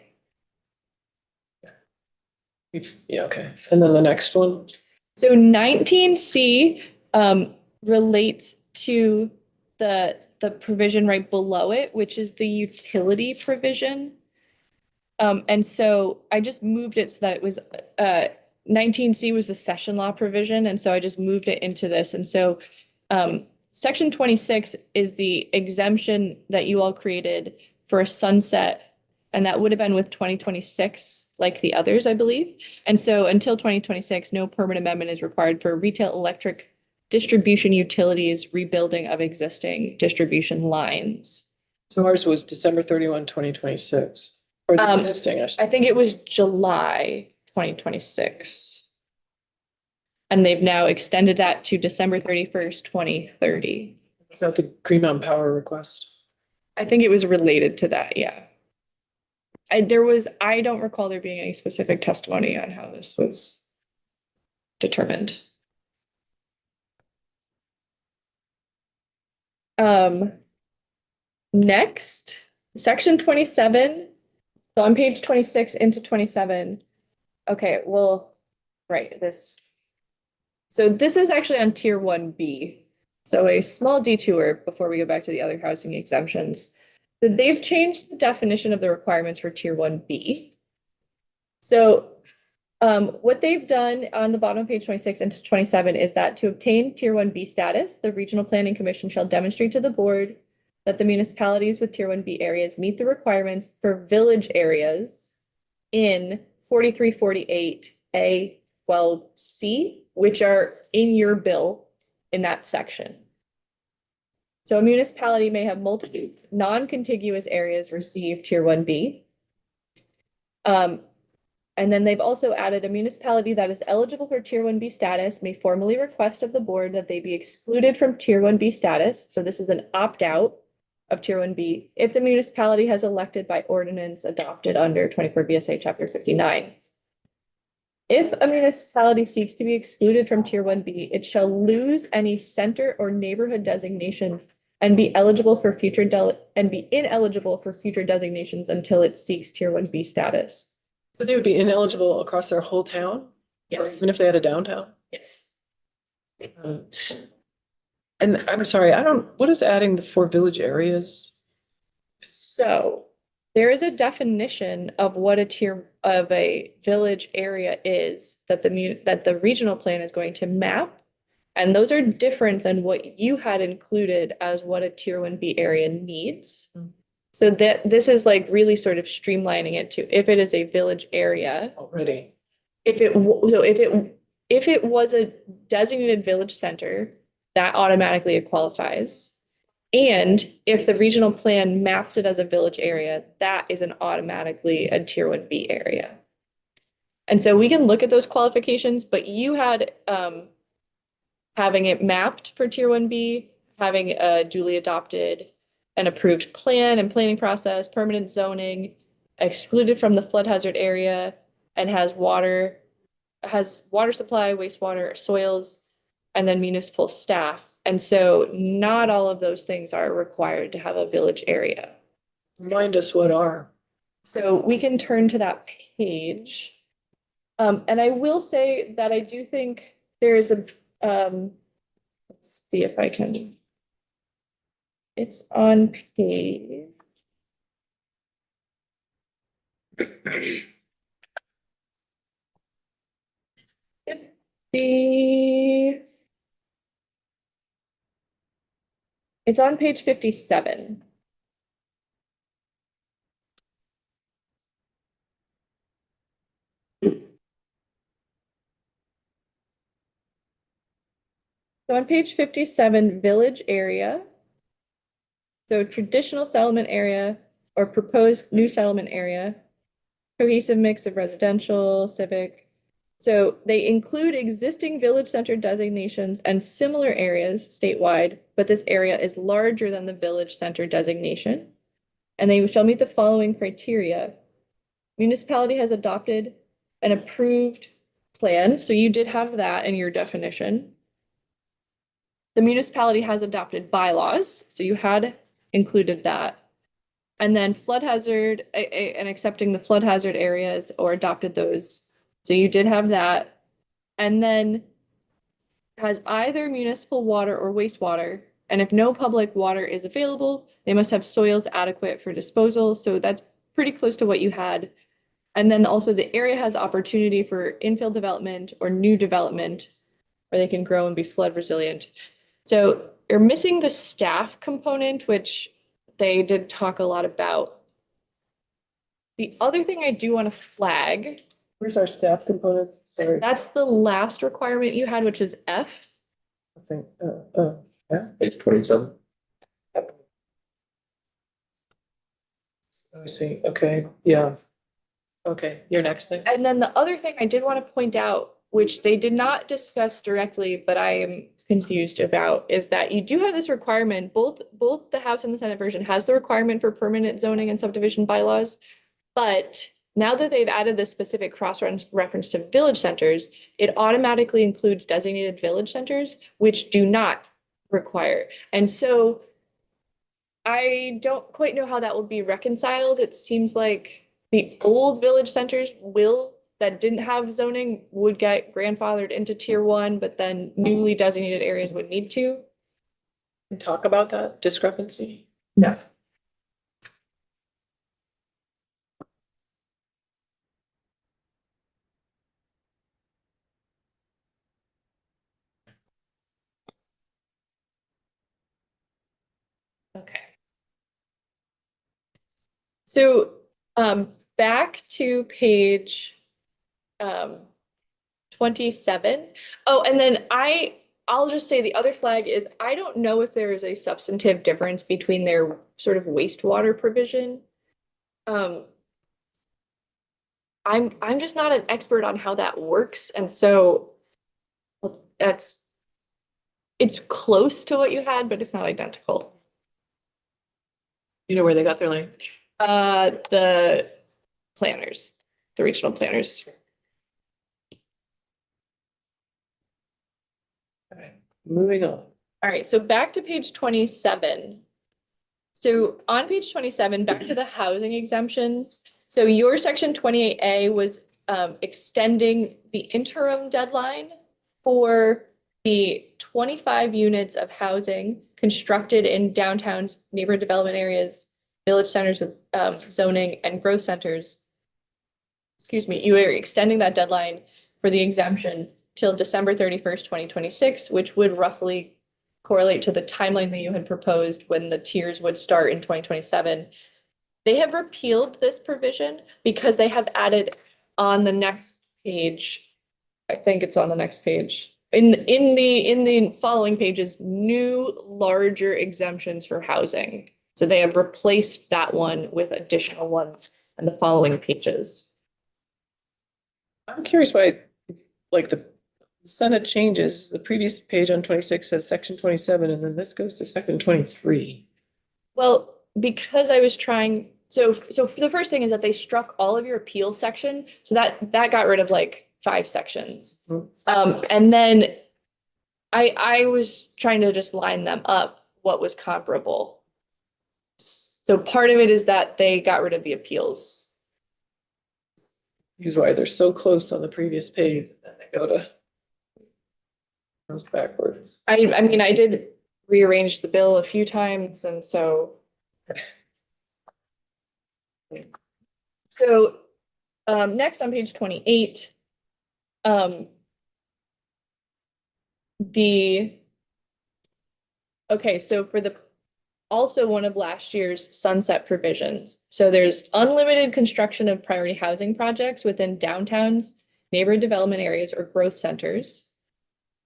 A: Yeah, okay. And then the next one?
F: So 19C relates to the provision right below it, which is the utility provision. And so I just moved it so that it was 19C was the session law provision, and so I just moved it into this. And so Section 26 is the exemption that you all created for a sunset, and that would have been with 2026, like the others, I believe. And so until 2026, no permanent amendment is required for retail electric distribution utilities rebuilding of existing distribution lines.
A: So ours was December 31, 2026. Or the existing,
F: I think it was July 2026. And they've now extended that to December 31st, 2030.
A: Is that the Green Mountain Power request?
F: I think it was related to that, yeah. I don't recall there being any specific testimony on how this was determined. Next, Section 27. So on page 26 into 27, Okay, well, right, this. So this is actually on tier 1B. So a small detour before we go back to the other housing exemptions. So they've changed the definition of the requirements for tier 1B. So what they've done on the bottom of page 26 and 27 is that to obtain tier 1B status, the Regional Planning Commission shall demonstrate to the board that the municipalities with tier 1B areas meet the requirements for village areas in 4348A 12C, which are in your bill in that section. So a municipality may have multiple non-contiguous areas receive tier 1B. And then they've also added a municipality that is eligible for tier 1B status may formally request of the board that they be excluded from tier 1B status. So this is an opt-out of tier 1B if the municipality has elected by ordinance adopted under 24 BSA chapter 59. If a municipality seeks to be excluded from tier 1B, it shall lose any center or neighborhood designations and be eligible for future and be ineligible for future designations until it seeks tier 1B status.
A: So they would be ineligible across their whole town? Or
F: Yes.
A: even if they had a downtown?
F: Yes.
A: And I'm sorry, what is adding the 4 village areas?
F: So there is a definition of what a tier of a village area is that the regional plan is going to map. And those are different than what you had included as what a tier 1B area needs. So that this is like really sort of streamlining it to if it is a village area,
A: Already.
F: if it was a designated village center, that automatically qualifies. And if the regional plan maps it as a village area, that is an automatically a tier 1B area. And so we can look at those qualifications, but you had having it mapped for tier 1B, having a duly adopted and approved plan and planning process, permanent zoning, excluded from the flood hazard area, and has water supply, wastewater, soils, and then municipal staff. And so not all of those things are required to have a village area.
A: Remind us what are.
F: So we can turn to that page. And I will say that I do think there is a, let's see if I can. It's on page. It's on page 57. So on page 57, village area. So traditional settlement area or proposed new settlement area, cohesive mix of residential, civic. So they include existing village center designations and similar areas statewide, but this area is larger than the village center designation. And they shall meet the following criteria. Municipality has adopted an approved plan. So you did have that in your definition. The municipality has adopted bylaws. So you had included that. And then flood hazard and accepting the flood hazard areas or adopted those. So you did have that. And then has either municipal water or wastewater. And if no public water is available, they must have soils adequate for disposal. So that's pretty close to what you had. And then also the area has opportunity for infill development or new development where they can grow and be flood resilient. So you're missing the staff component, which they did talk a lot about. The other thing I do want to flag,
A: Where's our staff component? Sorry.
F: that's the last requirement you had, which is F.
A: I think,
D: Page 27.
A: I see. Okay, yeah. Okay, your next thing.
F: And then the other thing I did want to point out, which they did not discuss directly, but I am confused about, is that you do have this requirement, both the House and the Senate version has the requirement for permanent zoning and subdivision bylaws. But now that they've added this specific cross-reference to village centers, it automatically includes designated village centers, which do not require. And so I don't quite know how that will be reconciled. It seems like the old village centers will that didn't have zoning would get grandfathered into tier one, but then newly designated areas would need to.
A: And talk about that discrepancy.
F: No. Okay. So, back to page, 27. Oh, and then I'll just say the other flag is, I don't know if there is a substantive difference between their sort of wastewater provision. I'm just not an expert on how that works, and so it's close to what you had, but it's not identical.
A: You know where they got their language?
F: The planners, the regional planners.
A: Okay, moving on.
F: All right, so back to page 27. So on page 27, back to the housing exemptions. So your section 28A was extending the interim deadline for the 25 units of housing constructed in downtown's neighborhood development areas, village centers with zoning, and growth centers. Excuse me, you are extending that deadline for the exemption till December 31st, 2026, which would roughly correlate to the timeline that you had proposed when the tiers would start in 2027. They have repealed this provision because they have added on the next page, I think it's on the next page, in the following pages, new larger exemptions for housing. So they have replaced that one with additional ones in the following pages.
A: I'm curious why, like, the Senate changes, the previous page on 26 says section 27, and then this goes to section 23.
F: Well, because I was trying, so for the first thing is that they struck all of your appeal section, so that got rid of like 5 sections. And then I was trying to just line them up what was comparable. So part of it is that they got rid of the appeals.
A: Here's why they're so close on the previous page, and then they go to goes backwards.
F: I mean, I did rearrange the bill a few times, and so. So, next on page 28, okay, so for also one of last year's sunset provisions. So there's unlimited construction of priority housing projects within downtowns, neighborhood development areas, or growth centers.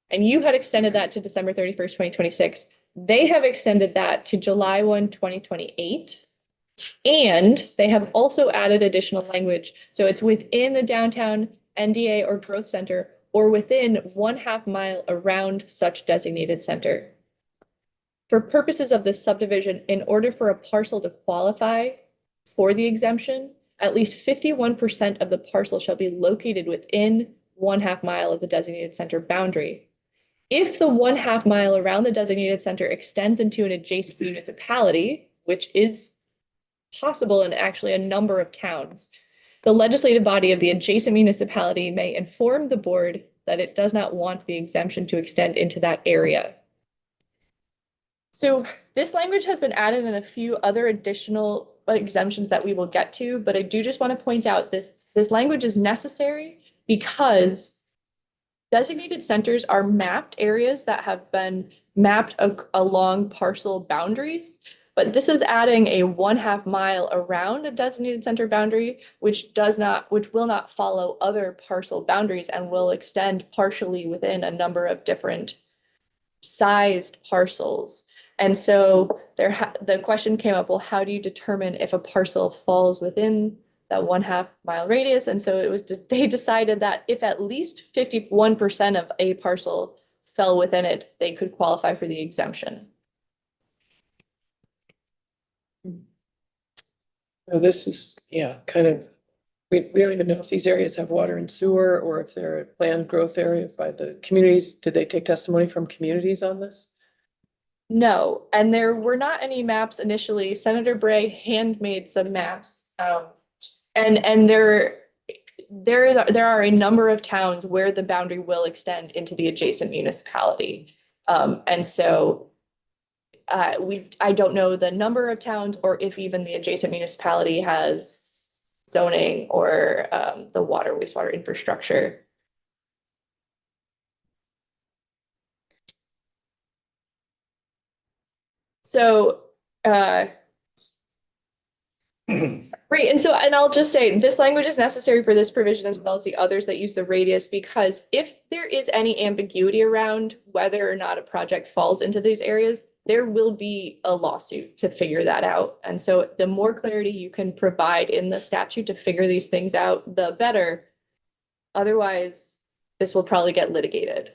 F: And you had extended that to December 31st, 2026. They have extended that to July 1, 2028. And they have also added additional language. So it's within the downtown NDA or growth center, or within 1/2 mile around such designated center. For purposes of this subdivision, in order for a parcel to qualify for the exemption, at least 51% of the parcel shall be located within 1/2 mile of the designated center boundary. If the 1/2 mile around the designated center extends into an adjacent municipality, which is possible in actually a number of towns, the legislative body of the adjacent municipality may inform the board that it does not want the exemption to extend into that area. So this language has been added in a few other additional exemptions that we will get to, but I do just want to point out this language is necessary because designated centers are mapped areas that have been mapped along parcel boundaries. But this is adding a 1/2 mile around a designated center boundary, which will not follow other parcel boundaries and will extend partially within a number of different sized parcels. And so the question came up, well, how do you determine if a parcel falls within that 1/2 mile radius? And so they decided that if at least 51% of a parcel fell within it, they could qualify for the exemption.
A: So this is, yeah, kind of, we don't even know if these areas have water and sewer or if they're a planned growth area by the communities. Did they take testimony from communities on this?
F: No, and there were not any maps initially. Senator Bray handmade some maps. And there are a number of towns where the boundary will extend into the adjacent municipality. And so I don't know the number of towns or if even the adjacent municipality has zoning or the water wastewater infrastructure. So, right, and so, and I'll just say, this language is necessary for this provision as well as the others that use the radius, because if there is any ambiguity around whether or not a project falls into these areas, there will be a lawsuit to figure that out. And so the more clarity you can provide in the statute to figure these things out, the better. Otherwise, this will probably get litigated.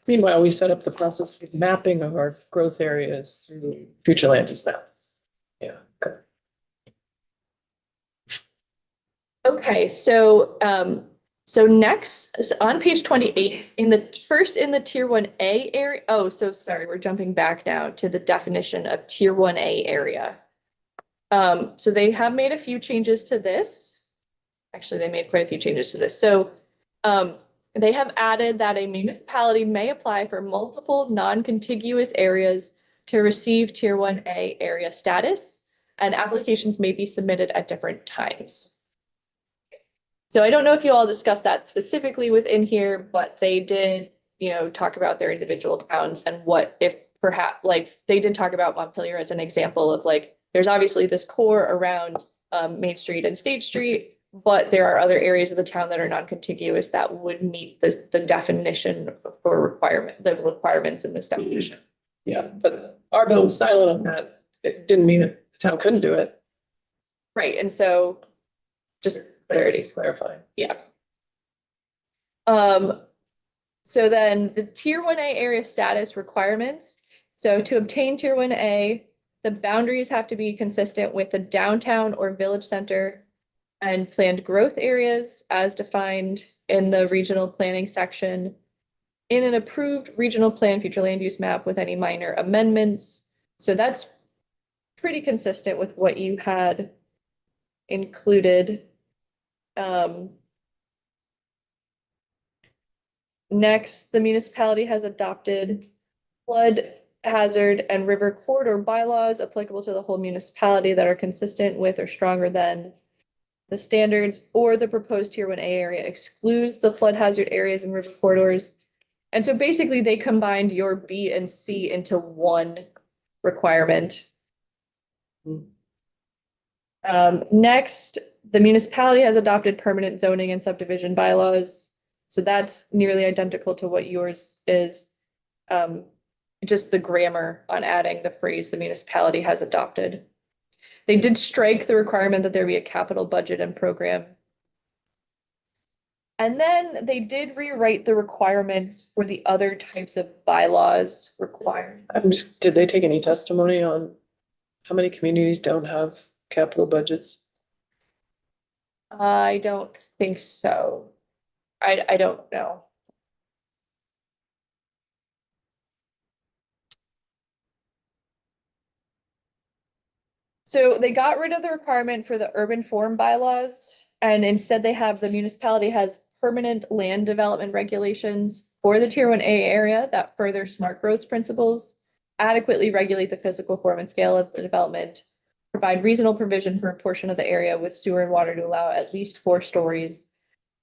A: Meanwhile, we set up the process of mapping of our growth areas through future land use maps. Yeah, okay.
F: Okay, so next on page 28, in the tier 1A area. Oh, so sorry, we're jumping back now to the definition of tier 1A area. So they have made a few changes to this. Actually, they made quite a few changes to this. So they have added that a municipality may apply for multiple non-contiguous areas to receive tier 1A area status, and applications may be submitted at different times. So I don't know if you all discussed that specifically within here, but they did, talk about their individual towns and what if perhaps, like, they did talk about Montpelier as an example of, like, there's obviously this core around Main Street and State Street, but there are other areas of the town that are non-contiguous that would meet the definition for the requirements in this definition.
A: Yeah, but our bill was silent on that. It didn't mean that the town couldn't do it.
F: Right, and so just clarity.
A: Clarifying.
F: Yeah. So then the tier 1A area status requirements. So to obtain tier 1A, the boundaries have to be consistent with the downtown or village center and planned growth areas as defined in the regional planning section in an approved regional plan future land use map with any minor amendments. So that's pretty consistent with what you had included. Next, the municipality has adopted flood hazard and river corridor bylaws applicable to the whole municipality that are consistent with or stronger than the standards, or the proposed tier 1A area excludes the flood hazard areas and river corridors. And so basically they combined your B and C into one requirement. Next, the municipality has adopted permanent zoning and subdivision bylaws. So that's nearly identical to what yours is. Just the grammar on adding the phrase the municipality has adopted. They did strike the requirement that there be a capital budget and program. And then they did rewrite the requirements for the other types of bylaws required.
A: Did they take any testimony on how many communities don't have capital budgets?
F: I don't think so. I don't know. So they got rid of the requirement for the urban form bylaws, and instead they have the municipality has permanent land development regulations for the tier 1A area that further smart growth principles, adequately regulate the physical form and scale of the development, provide reasonable provision for a portion of the area with sewer and water to allow at least 4 stories,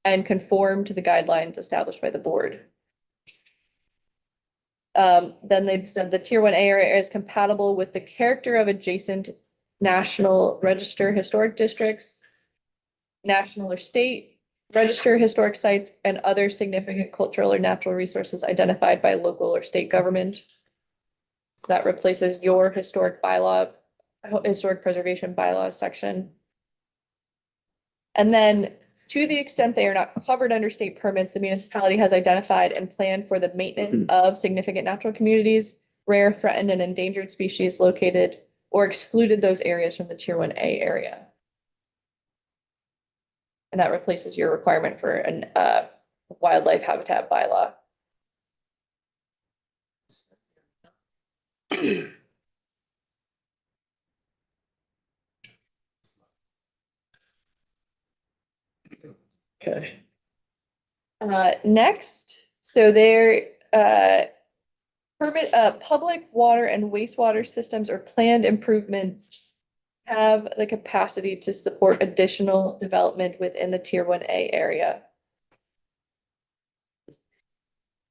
F: and conform to the guidelines established by the board. Then they said the tier 1A area is compatible with the character of adjacent National Register historic districts, national or state register historic sites, and other significant cultural or natural resources identified by local or state government. So that replaces your historic preservation bylaws section. And then to the extent they are not covered under state permits, the municipality has identified and planned for the maintenance of significant natural communities, rare, threatened, and endangered species located or excluded those areas from the tier 1A area. And that replaces your requirement for an wildlife habitat bylaw.
A: Okay.
F: Next, so there, public water and wastewater systems or planned improvements have the capacity to support additional development within the Tier 1A area.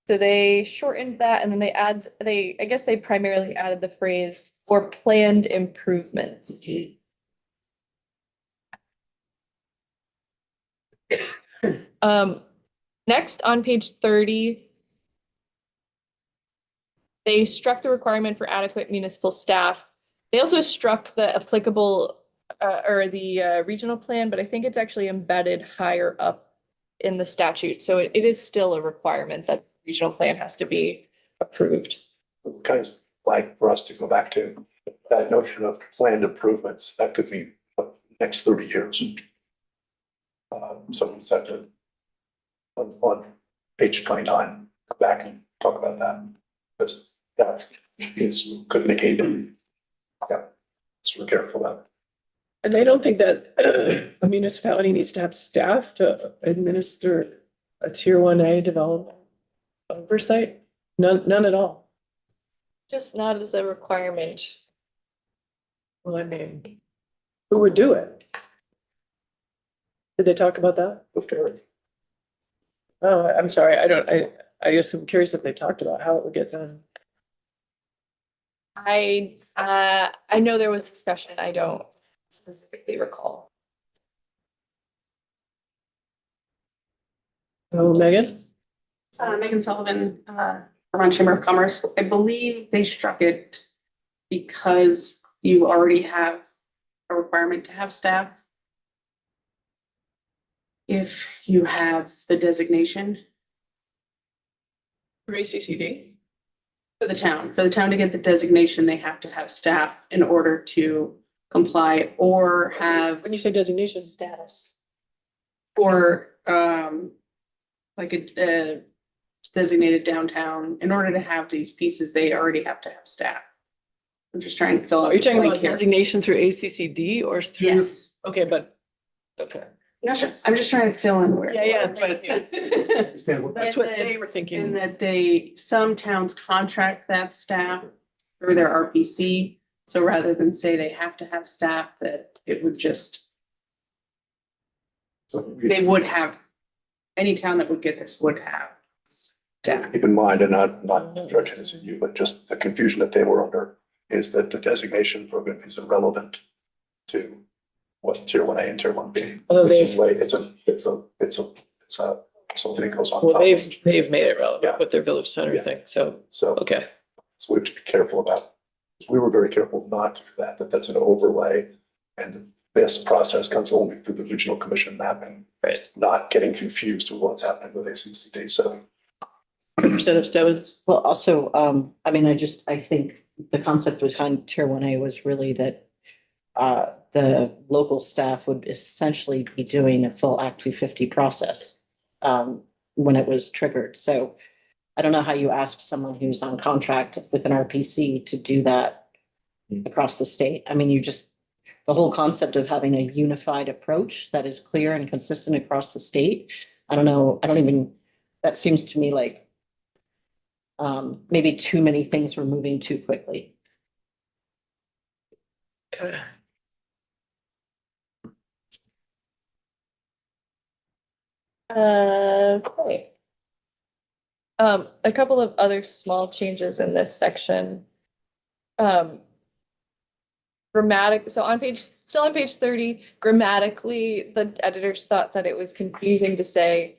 F: So they shortened that and then I guess they primarily added the phrase or planned improvements. Next on page 30, they struck the requirement for adequate municipal staff. They also struck the applicable or the regional plan, but I think it's actually embedded higher up in the statute. So it is still a requirement that regional plan has to be approved.
E: Kind of like for us to go back to that notion of planned improvements, that could be next 30 years. So we said to on page 29, go back and talk about that. Because that is could negate it. Yeah, so we're careful about it.
A: And they don't think that a municipality needs to have staff to administer a Tier 1A development oversight? None at all.
F: Just not as a requirement.
A: Well, I mean, who would do it? Did they talk about that?
E: The ferries.
A: Oh, I'm sorry, I guess I'm curious if they talked about how it would get done.
F: I know there was discussion. I don't specifically recall.
A: Oh, Megan?
G: Megan Sullivan, Vermont Chamber of Commerce. I believe they struck it because you already have a requirement to have staff. If you have the designation
A: For ACCD?
G: for the town to get the designation, they have to have staff in order to comply or have
A: When you say designation,
F: Status.
G: or like a designated downtown. In order to have these pieces, they already have to have staff. I'm just trying to fill
A: are
G: out.
A: you
G: the
A: talking
G: blank
A: about
G: here.
A: designation through ACCD or through?
G: Yes.
A: Okay, but, okay.
G: I'm not sure. I'm just trying to fill in where.
A: Yeah, but that's what they were
G: And
A: thinking.
G: that some towns contract that staff through their RPC. So rather than say they have to have staff, that it would just,
E: So
G: they would have, any town that would get this would have staff.
E: keep in mind, and not judging this at you, but just the confusion that they were under is that the designation program is irrelevant to what Tier 1A and Tier 1B.
A: Although
E: It's something that goes on.
A: Well,
E: top of it.
A: they've made it relevant
E: Yeah.
A: with their village center
E: Yeah.
A: thing, so,
E: So
A: okay.
E: we have to be careful about. We were very careful not to do that, that's an overlay. And this process comes only through the regional commission mapping,
A: Right.
E: not getting confused with what's happening with ACCD. So
A: Representative Stebbins?
B: Well, also, I mean, I think the concept behind Tier 1A was really that the local staff would essentially be doing a full Act 250 process when it was triggered. So I don't know how you ask someone who's on contract with an RPC to do that across the state. I mean, the whole concept of having a unified approach that is clear and consistent across the state. I don't know, that seems to me like maybe too many things were moving too quickly.
A: Okay.
F: Okay. A couple of other small changes in this section. Still on page 30, grammatically, the editors thought that it was confusing to say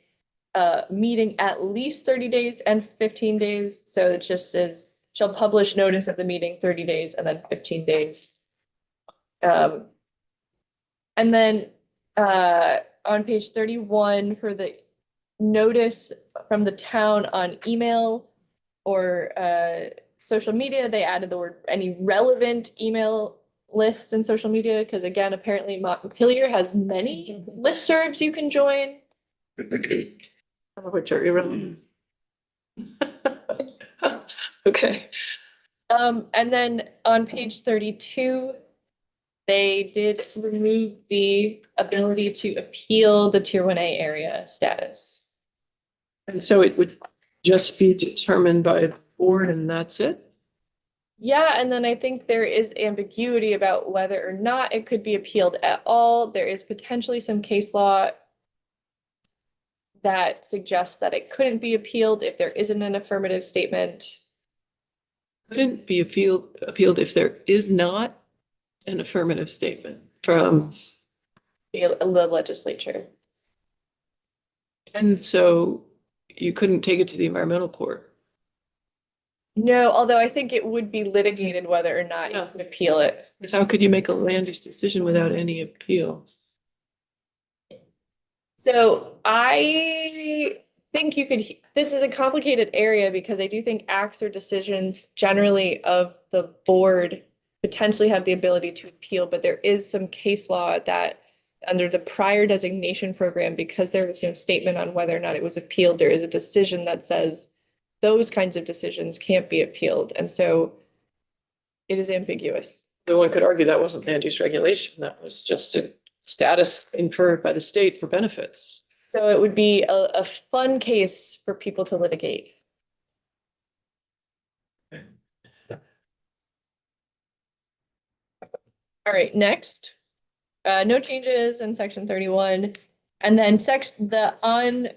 F: meeting at least 30 days and 15 days. So it just says shall publish notice of the meeting 30 days and then 15 days. And then on page 31 for the notice from the town on email or social media, they added the word any relevant email lists in social media, because again, apparently Montpelier has many listservs you can join.
A: Some of which are irrelevant. Okay.
F: And then on page 32, they did remove the ability to appeal the tier 1A area status.
A: And so it would just be determined by the board and that's it?
F: Yeah, and then I think there is ambiguity about whether or not it could be appealed at all. There is potentially some case law that suggests that it couldn't be appealed if there isn't an affirmative statement.
A: Couldn't be appealed if there is not an affirmative statement from,
F: The legislature.
A: and so you couldn't take it to the environmental court.
F: No, although I think it would be litigated whether or not you
A: Yeah.
F: could appeal it.
A: Because how could you make a land use decision without any appeal?
F: So I think you could, this is a complicated area because I do think acts or decisions generally of the board potentially have the ability to appeal, but there is some case law that under the prior designation program, because there was no statement on whether or not it was appealed, there is a decision that says those kinds of decisions can't be appealed. And so it is ambiguous.
A: No one could argue that wasn't land use regulation. That was just a status inferred by the state for benefits.
F: So it would be a fun case for people to litigate. All right, next. No changes in section 31. And then on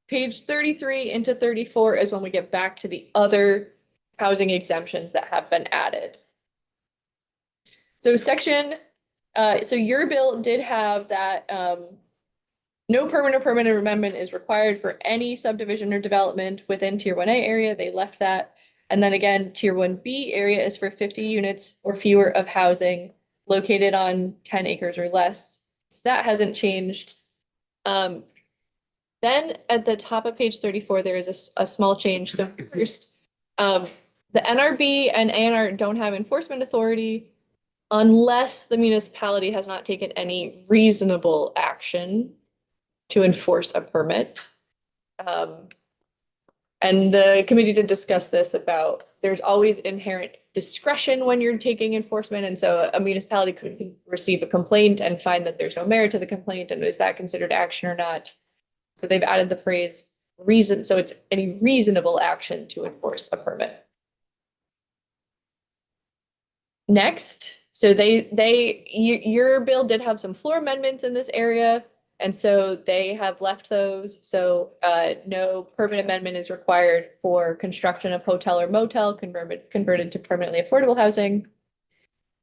F: page 33 into 34 is when we get back to the other housing exemptions that have been added. So so your bill did have that, no permanent amendment is required for any subdivision or development within tier 1A area. They left that. And then again, tier 1B area is for 50 units or fewer of housing located on 10 acres or less. So that hasn't changed. Then at the top of page 34, there is a small change. So first, the NRB and ANR don't have enforcement authority unless the municipality has not taken any reasonable action to enforce a permit. And the committee did discuss this about there's always inherent discretion when you're taking enforcement. And so a municipality could receive a complaint and find that there's no merit to the complaint. And is that considered action or not? So they've added the phrase reason. So it's any reasonable action to enforce a permit. Next, so your bill did have some floor amendments in this area. And so they have left those. So no permit amendment is required for construction of hotel or motel converted to permanently affordable housing.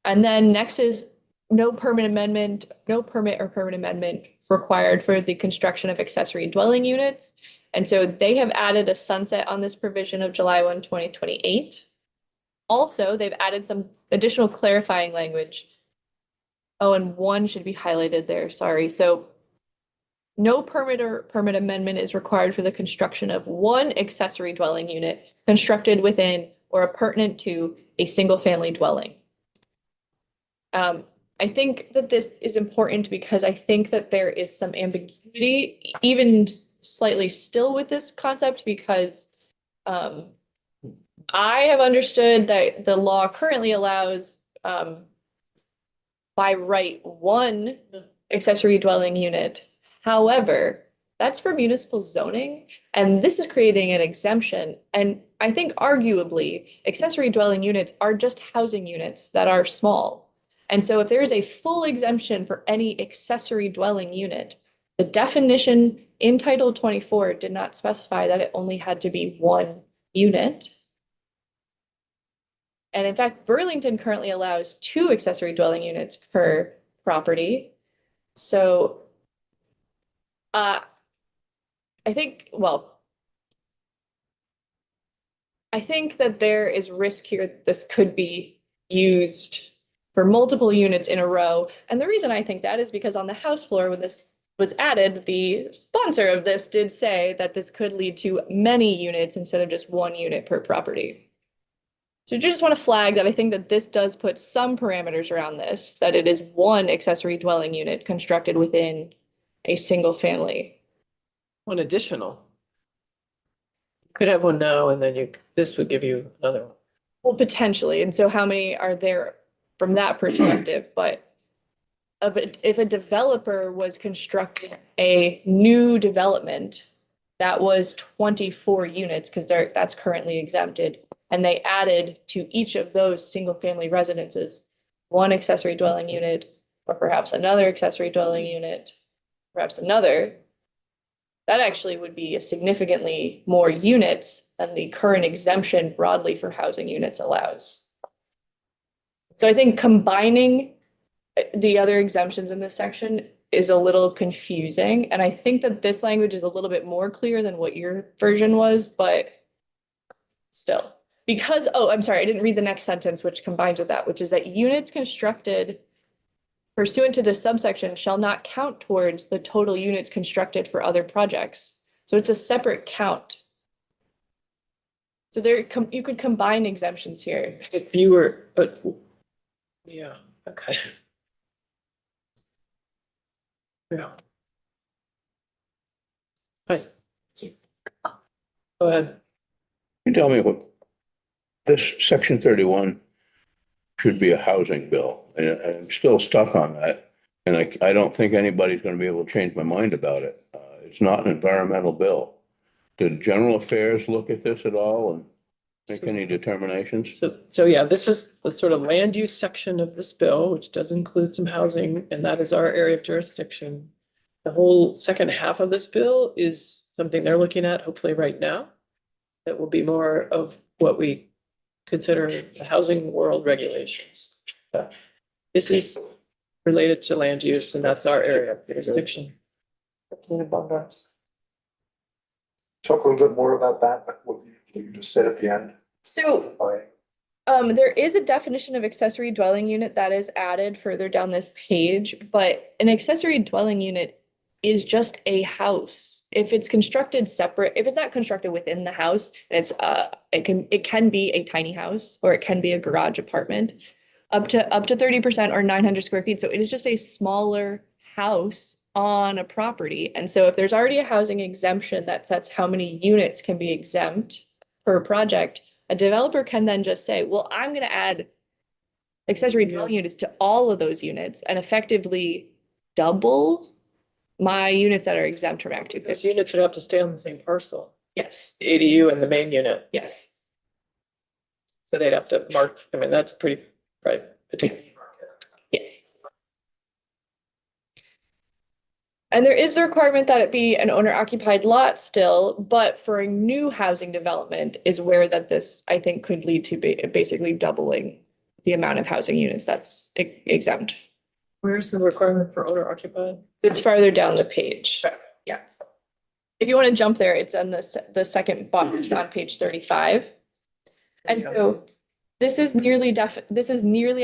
F: And then next is no permit or permit amendment required for the construction of accessory dwelling units. And so they have added a sunset on this provision of July 1, 2028. Also, they've added some additional clarifying language. Oh, and one should be highlighted there, sorry. So no permit or permit amendment is required for the construction of one accessory dwelling unit constructed within or appurtenant to a single family dwelling. I think that this is important because I think that there is some ambiguity, even slightly still with this concept, because I have understood that the law currently allows by right one accessory dwelling unit. However, that's for municipal zoning, and this is creating an exemption. And I think arguably accessory dwelling units are just housing units that are small. And so if there is a full exemption for any accessory dwelling unit, the definition in Title 24 did not specify that it only had to be one unit. And in fact, Burlington currently allows 2 accessory dwelling units per property. So I think that there is risk here that this could be used for multiple units in a row. And the reason I think that is because on the House floor, when this was added, the sponsor of this did say that this could lead to many units instead of just one unit per property. So I just want to flag that I think that this does put some parameters around this, that it is one accessory dwelling unit constructed within a single family.
A: One additional. Could have one now and then this would give you another one.
F: Well, potentially. And so how many are there from that perspective? But if a developer was constructing a new development that was 24 units, because that's currently exempted, and they added to each of those single-family residences one accessory dwelling unit, or perhaps another accessory dwelling unit, perhaps another, that actually would be a significantly more units than the current exemption broadly for housing units allows. So I think combining the other exemptions in this section is a little confusing, and I think that this language is a little bit more clear than what your version was, but still. Because, oh, I'm sorry, I didn't read the next sentence, which combines with that, which is that units constructed pursuant to this subsection shall not count towards the total units constructed for other projects. So it's a separate count. So you could combine exemptions here.
A: If you were, but, yeah, okay. Yeah. Right. Go ahead.
D: You tell me what, this section 31 should be a housing bill, and I'm still stuck on that. And I don't think anybody's going to be able to change my mind about it. It's not an environmental bill. Did General Affairs look at this at all and make any determinations?
A: So yeah, this is the sort of land use section of this bill, which does include some housing, and that is our area of jurisdiction. The whole second half of this bill is something they're looking at, hopefully right now. That will be more of what we consider the housing world regulations. This is related to land use, and that's our area of jurisdiction.
E: Talk a little bit more about that, what you just said at the end.
F: So there is a definition of accessory dwelling unit that is added further down this page, but an accessory dwelling unit is just a house. If it's constructed separate, if it's not constructed within the house, it's it can be a tiny house, or it can be a garage apartment up to 30% or 900 square feet. So it is just a smaller house on a property. And so if there's already a housing exemption that sets how many units can be exempt per project, a developer can then just say, well, I'm going to add accessory dwelling units to all of those units and effectively double my units that are exempt from Act
A: Those
F: 250.
A: units would have to stay on the same parcel,
F: Yes,
A: the ADU and the main unit.
F: yes.
A: So they'd have to mark, I mean, that's pretty, right, particular.
F: Yeah. And there is the requirement that it be an owner occupied lot still, but for a new housing development is where that this, I think, could lead to basically doubling the amount of housing units that's exempt.
A: Where's the requirement for owner occupied?
F: It's farther down the page. Yeah. If you want to jump there, it's on the second box on page 35. And so this is nearly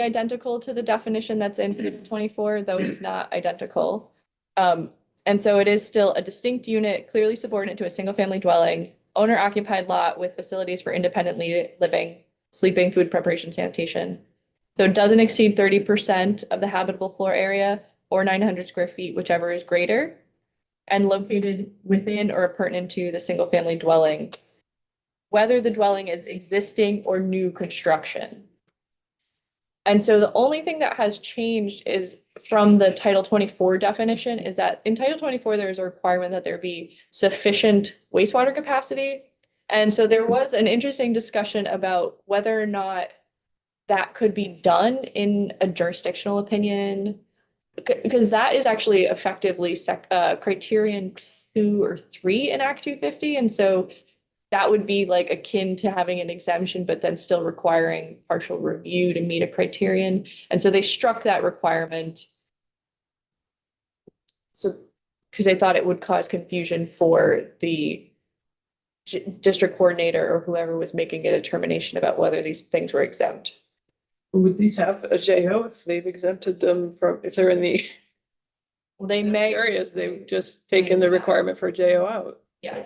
F: identical to the definition that's in page 24, though it's not identical. And so it is still a distinct unit, clearly subordinate to a single family dwelling, owner occupied lot with facilities for independent living, sleeping, food preparation, sanitation. So it doesn't exceed 30% of the habitable floor area or 900 square feet, whichever is greater, and located within or pertinent to the single family dwelling, whether the dwelling is existing or new construction. And so the only thing that has changed is from the Title 24 definition is that in Title 24, there is a requirement that there be sufficient wastewater capacity. And so there was an interesting discussion about whether or not that could be done in a jurisdictional opinion, because that is actually effectively criterion 2 or 3 in Act 250. And so that would be like akin to having an exemption, but then still requiring partial review to meet a criterion. And so they struck that requirement. So, because they thought it would cause confusion for the district coordinator or whoever was making a determination about whether these things were exempt.
A: Would these have a JO if they've exempted them from, if they're in the
F: Well, they may,
A: areas, they've just taken the requirement for a JO out?
F: yeah.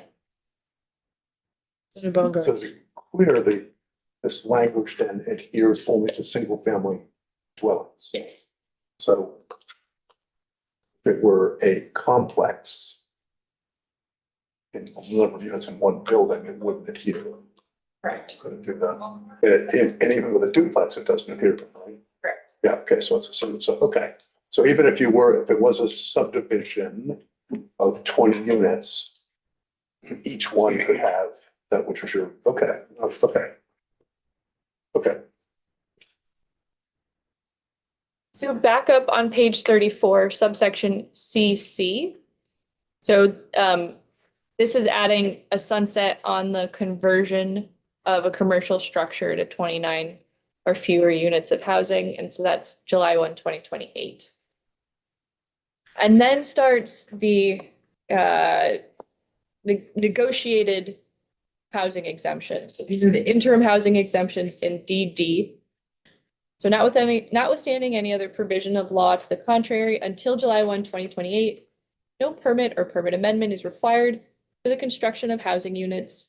E: So it's clear this language then adheres only to single family dwellings.
F: Yes.
E: So if it were a complex in a number of units in one building, it wouldn't adhere.
F: Correct.
E: Couldn't do that. And even with a duplex, it doesn't adhere. Right?
F: Correct.
E: Yeah, okay, so it's a, so, okay. So even if it was a subdivision of 20 units, each one could have that, which was your, okay, okay. Okay,
F: So back up on page 34, subsection CC. So this is adding a sunset on the conversion of a commercial structure to 29 or fewer units of housing. And so that's July 1, 2028. And then starts the negotiated housing exemptions. So these are the interim housing exemptions in DD. So notwithstanding any other provision of law to the contrary, until July 1, 2028, no permit or permit amendment is required for the construction of housing units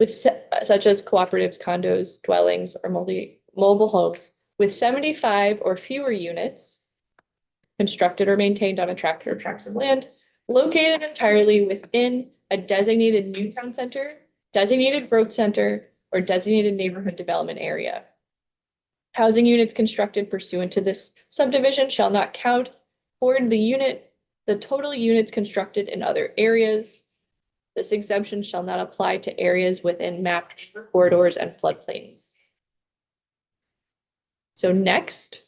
F: with such as cooperatives, condos, dwellings, or mobile homes with 75 or fewer units constructed or maintained on a tract or tracts of land located entirely within a designated new town center, designated growth center, or designated neighborhood development area. Housing units constructed pursuant to this subdivision shall not count toward the total units constructed in other areas. This exemption shall not apply to areas within mapped corridors and floodplains. So next,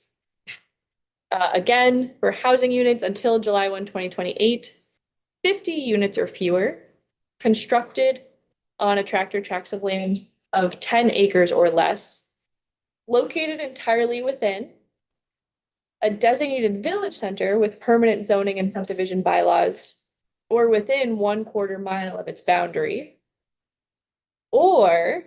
F: again, for housing units until July 1, 2028, 50 units or fewer constructed on a tract or tracts of land of 10 acres or less, located entirely within a designated village center with permanent zoning and subdivision bylaws, or within 1/4 mile of its boundary. Or,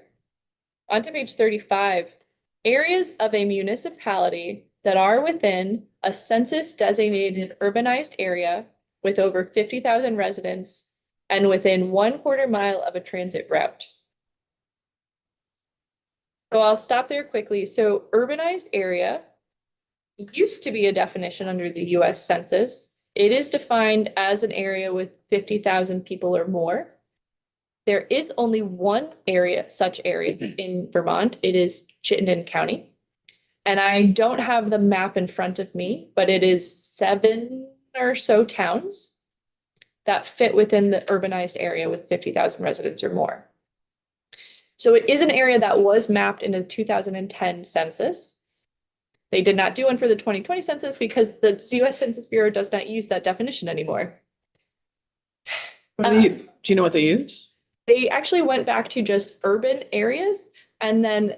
F: onto page 35, areas of a municipality that are within a census designated urbanized area with over 50,000 residents and within 1/4 mile of a transit route. So I'll stop there quickly. So urbanized area used to be a definition under the US Census. It is defined as an area with 50,000 people or more. There is only one area, such area in Vermont. It is Chittenden County. And I don't have the map in front of me, but it is 7 or so towns that fit within the urbanized area with 50,000 residents or more. So it is an area that was mapped in the 2010 census. They did not do one for the 2020 census because the US Census Bureau does not use that definition anymore.
A: Do you know what they use?
F: They actually went back to just urban areas, and then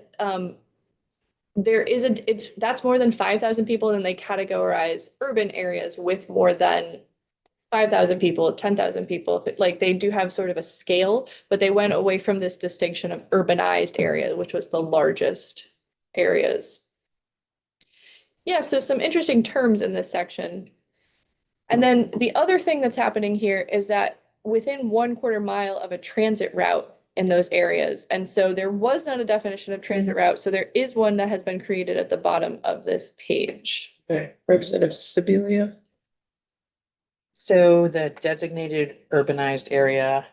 F: that's more than 5,000 people, and they categorize urban areas with more than 5,000 people, 10,000 people. Like they do have sort of a scale, but they went away from this distinction of urbanized area, which was the largest areas. Yeah, so some interesting terms in this section. And then the other thing that's happening here is that within 1/4 mile of a transit route in those areas. And so there was not a definition of transit route. So there is one that has been created at the bottom of this page.
A: Okay, Representative Sibilia.
H: So the designated urbanized area,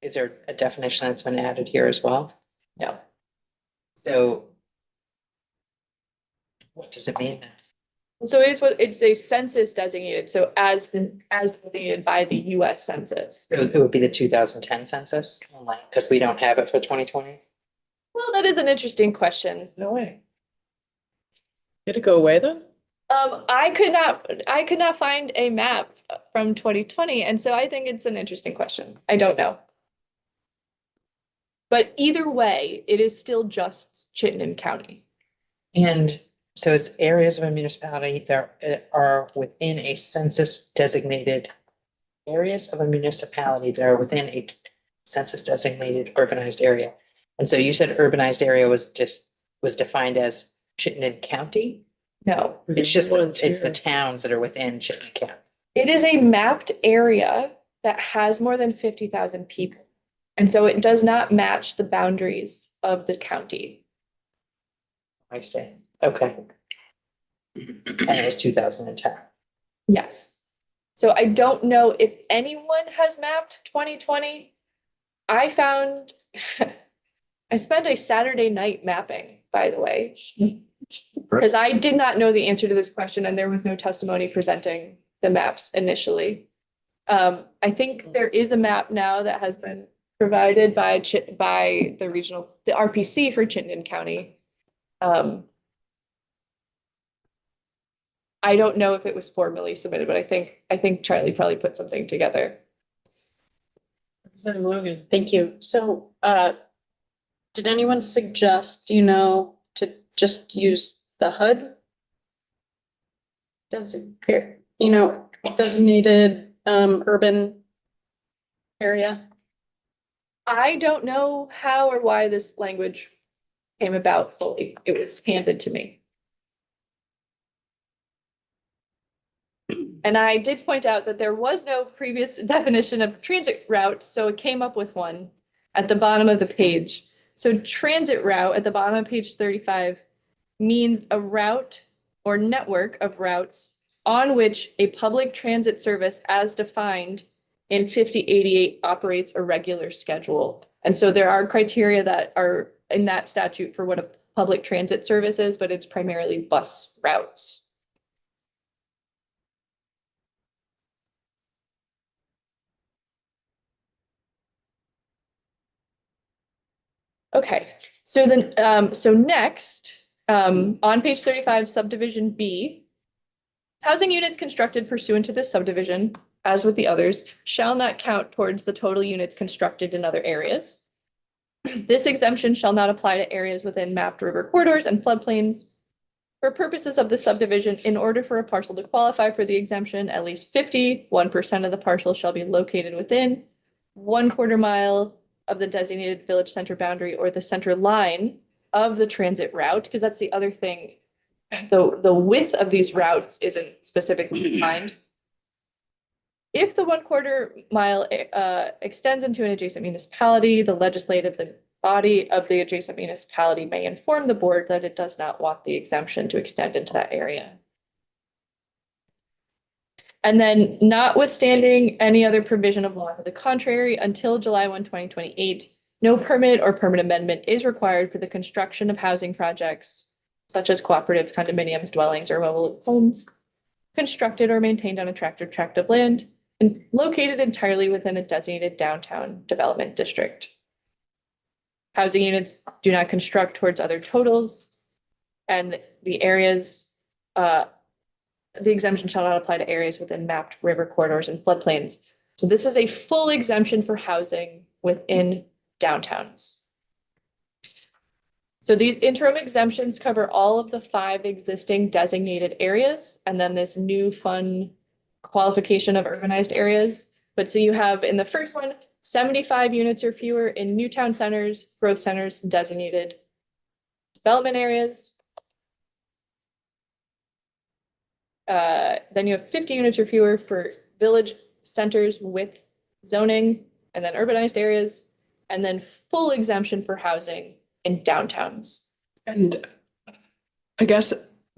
H: is there a definition that's been added here as well?
F: No.
H: So what does it mean?
F: So it's a census designated. So as designated by the US Census.
H: It would be the 2010 census, because we don't have it for 2020.
F: Well, that is an interesting question.
A: No way. Did it go away then?
F: I could not find a map from 2020, and so I think it's an interesting question. I don't know. But either way, it is still just Chittenden County.
H: And so it's areas of a municipality that are within a census designated areas of a municipality that are within a census designated urbanized area. And so you said urbanized area was defined as Chittenden County?
F: No,
H: It's just,
A: Ones
H: it's the
A: here.
H: towns that are within Chittenden County.
F: it is a mapped area that has more than 50,000 people. And so it does not match the boundaries of the county.
H: I see. Okay. And it was 2010.
F: Yes. So I don't know if anyone has mapped 2020. I found, I spent a Saturday night mapping, by the way. Because I did not know the answer to this question and there was no testimony presenting the maps initially. I think there is a map now that has been provided by the RPC for Chittenden County. I don't know if it was formally submitted, but I think Charlie probably put something together.
A: Representative Logan.
I: Thank you. So, did anyone suggest, to just use the HUD? Does it appear, designated, urban area?
F: I don't know how or why this language came about fully. It was handed to me. And I did point out that there was no previous definition of transit route, so it came up with one at the bottom of the page. So transit route at the bottom of page 35 means a route or network of routes on which a public transit service as defined in 5088 operates a regular schedule. And so there are criteria that are in that statute for what a public transit service is, but it's primarily bus routes. Okay, so then, so next, on page 35, subdivision B, housing units constructed pursuant to this subdivision, as with the others, shall not count towards the total units constructed in other areas. This exemption shall not apply to areas within mapped river corridors and floodplains. For purposes of the subdivision, in order for a parcel to qualify for the exemption, at least 51% of the parcel shall be located within 1/4 mile of the designated village center boundary or the center line of the transit route, because that's the other thing. The width of these routes isn't specifically defined. If the 1/4 mile extends into an adjacent municipality, the legislative body of the adjacent municipality may inform the board that it does not want the exemption to extend into that area. And then notwithstanding any other provision of law to the contrary, until July 1, 2028, no permit or permit amendment is required for the construction of housing projects such as cooperative condominiums, dwellings, or mobile homes constructed or maintained on a tract of land and located entirely within a designated downtown development district. Housing units do not construct towards other totals, and the areas, the exemption shall not apply to areas within mapped river corridors and floodplains. So this is a full exemption for housing within downtowns. So these interim exemptions cover all of the 5 existing designated areas, and then this new fun qualification of urbanized areas. But so you have in the first one, 75 units or fewer in new town centers, growth centers, designated development areas. Then you have 50 units or fewer for village centers with zoning and then urbanized areas, and then full exemption for housing in downtowns.
A: And I guess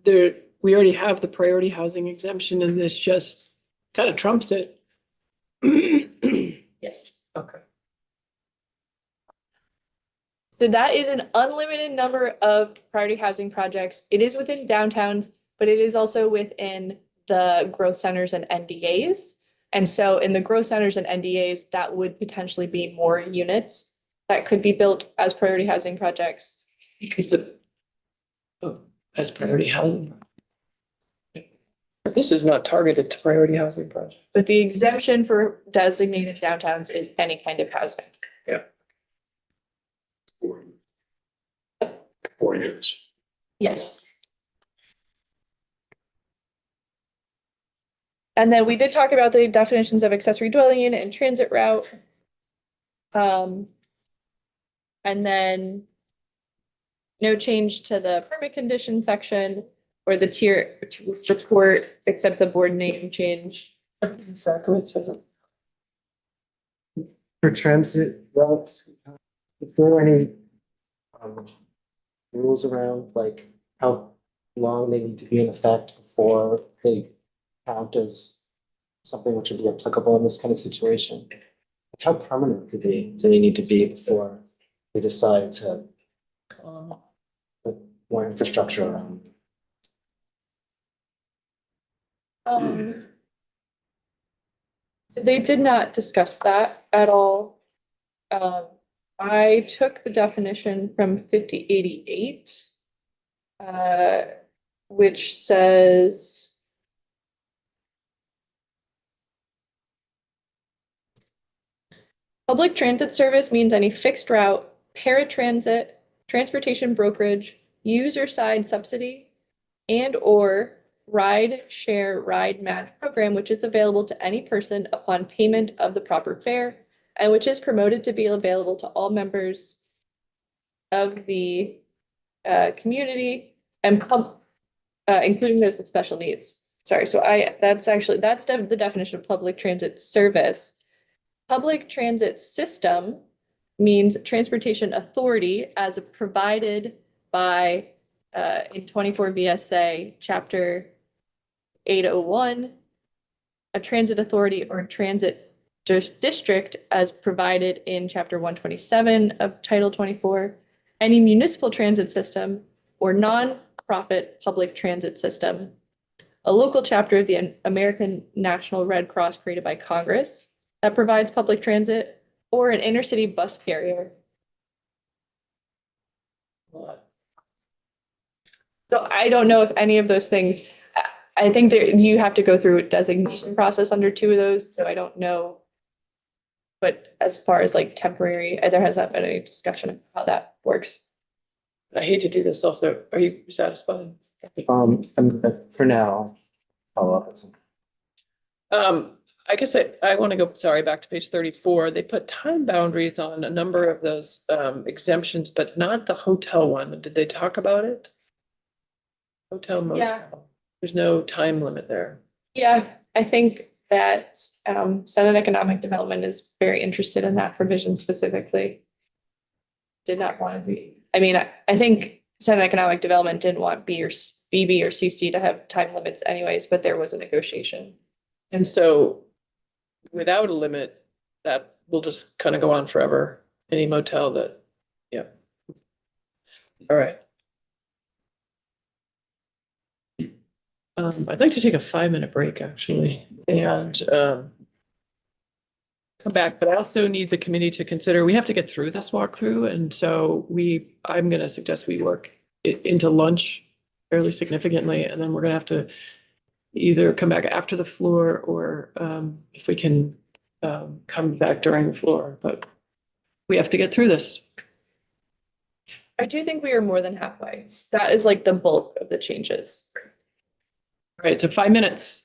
A: we already have the priority housing exemption and this just kind of trumps it.
F: Yes.
A: Okay.
F: So that is an unlimited number of priority housing projects. It is within downtowns, but it is also within the growth centers and NDAs. And so in the growth centers and NDAs, that would potentially be more units that could be built as priority housing projects.
A: Because as priority housing. But this is not targeted to priority housing projects.
F: But the exemption for designated downtowns is any kind of housing.
E: 4 years.
F: Yes. And then we did talk about the definitions of accessory dwelling unit and transit route. And then no change to the permit condition section or the tier report, except the board name change.
A: Sacraments hasn't.
J: For transit routes, is there any rules around like how long they need to be in effect before they count as something which would be applicable in this kind of situation? Like how permanent do they need to be before they decide to more infrastructure around.
F: So they did not discuss that at all. I took the definition from 5088, which says public transit service means any fixed route, paratransit, transportation brokerage, user side subsidy, and or ride share ride match program, which is available to any person upon payment of the proper fare and which is promoted to be available to all members of the community and including those with special needs. Sorry, so that's the definition of public transit service. Public transit system means transportation authority as provided by in 24 VSA chapter 801, a transit authority or transit district as provided in chapter 127 of title 24, any municipal transit system or non-profit public transit system, a local chapter of the American National Red Cross created by Congress that provides public transit, or an intercity bus carrier. So I don't know if any of those things, I think that you have to go through a designation process under two of those, so I don't know. But as far as like temporary, there hasn't been any discussion of how that works.
A: I hate to do this also. Are you satisfied?
J: For now, follow up.
A: I guess I want to go, sorry, back to page 34. They put time boundaries on a number of those exemptions, but not the hotel one. Did they talk about it? Hotel motel.
F: Yeah.
A: There's no time limit there.
F: Yeah, I think that Senate Economic Development is very interested in that provision specifically. Did not want to be, I mean, I think Senate Economic Development didn't want BB or CC to have time limits anyways, but there was a negotiation.
A: And so without a limit, that will just kind of go on forever. Any motel that, yeah. All right. I'd like to take a 5-minute break actually, and come back, but I also need the committee to consider, we have to get through this walkthrough. And so I'm going to suggest we work into lunch fairly significantly. And then we're going to have to either come back after the floor or if we can come back during the floor, but we have to get through this.
F: I do think we are more than halfway. That is like the bulk of the changes.
A: All right, so 5 minutes.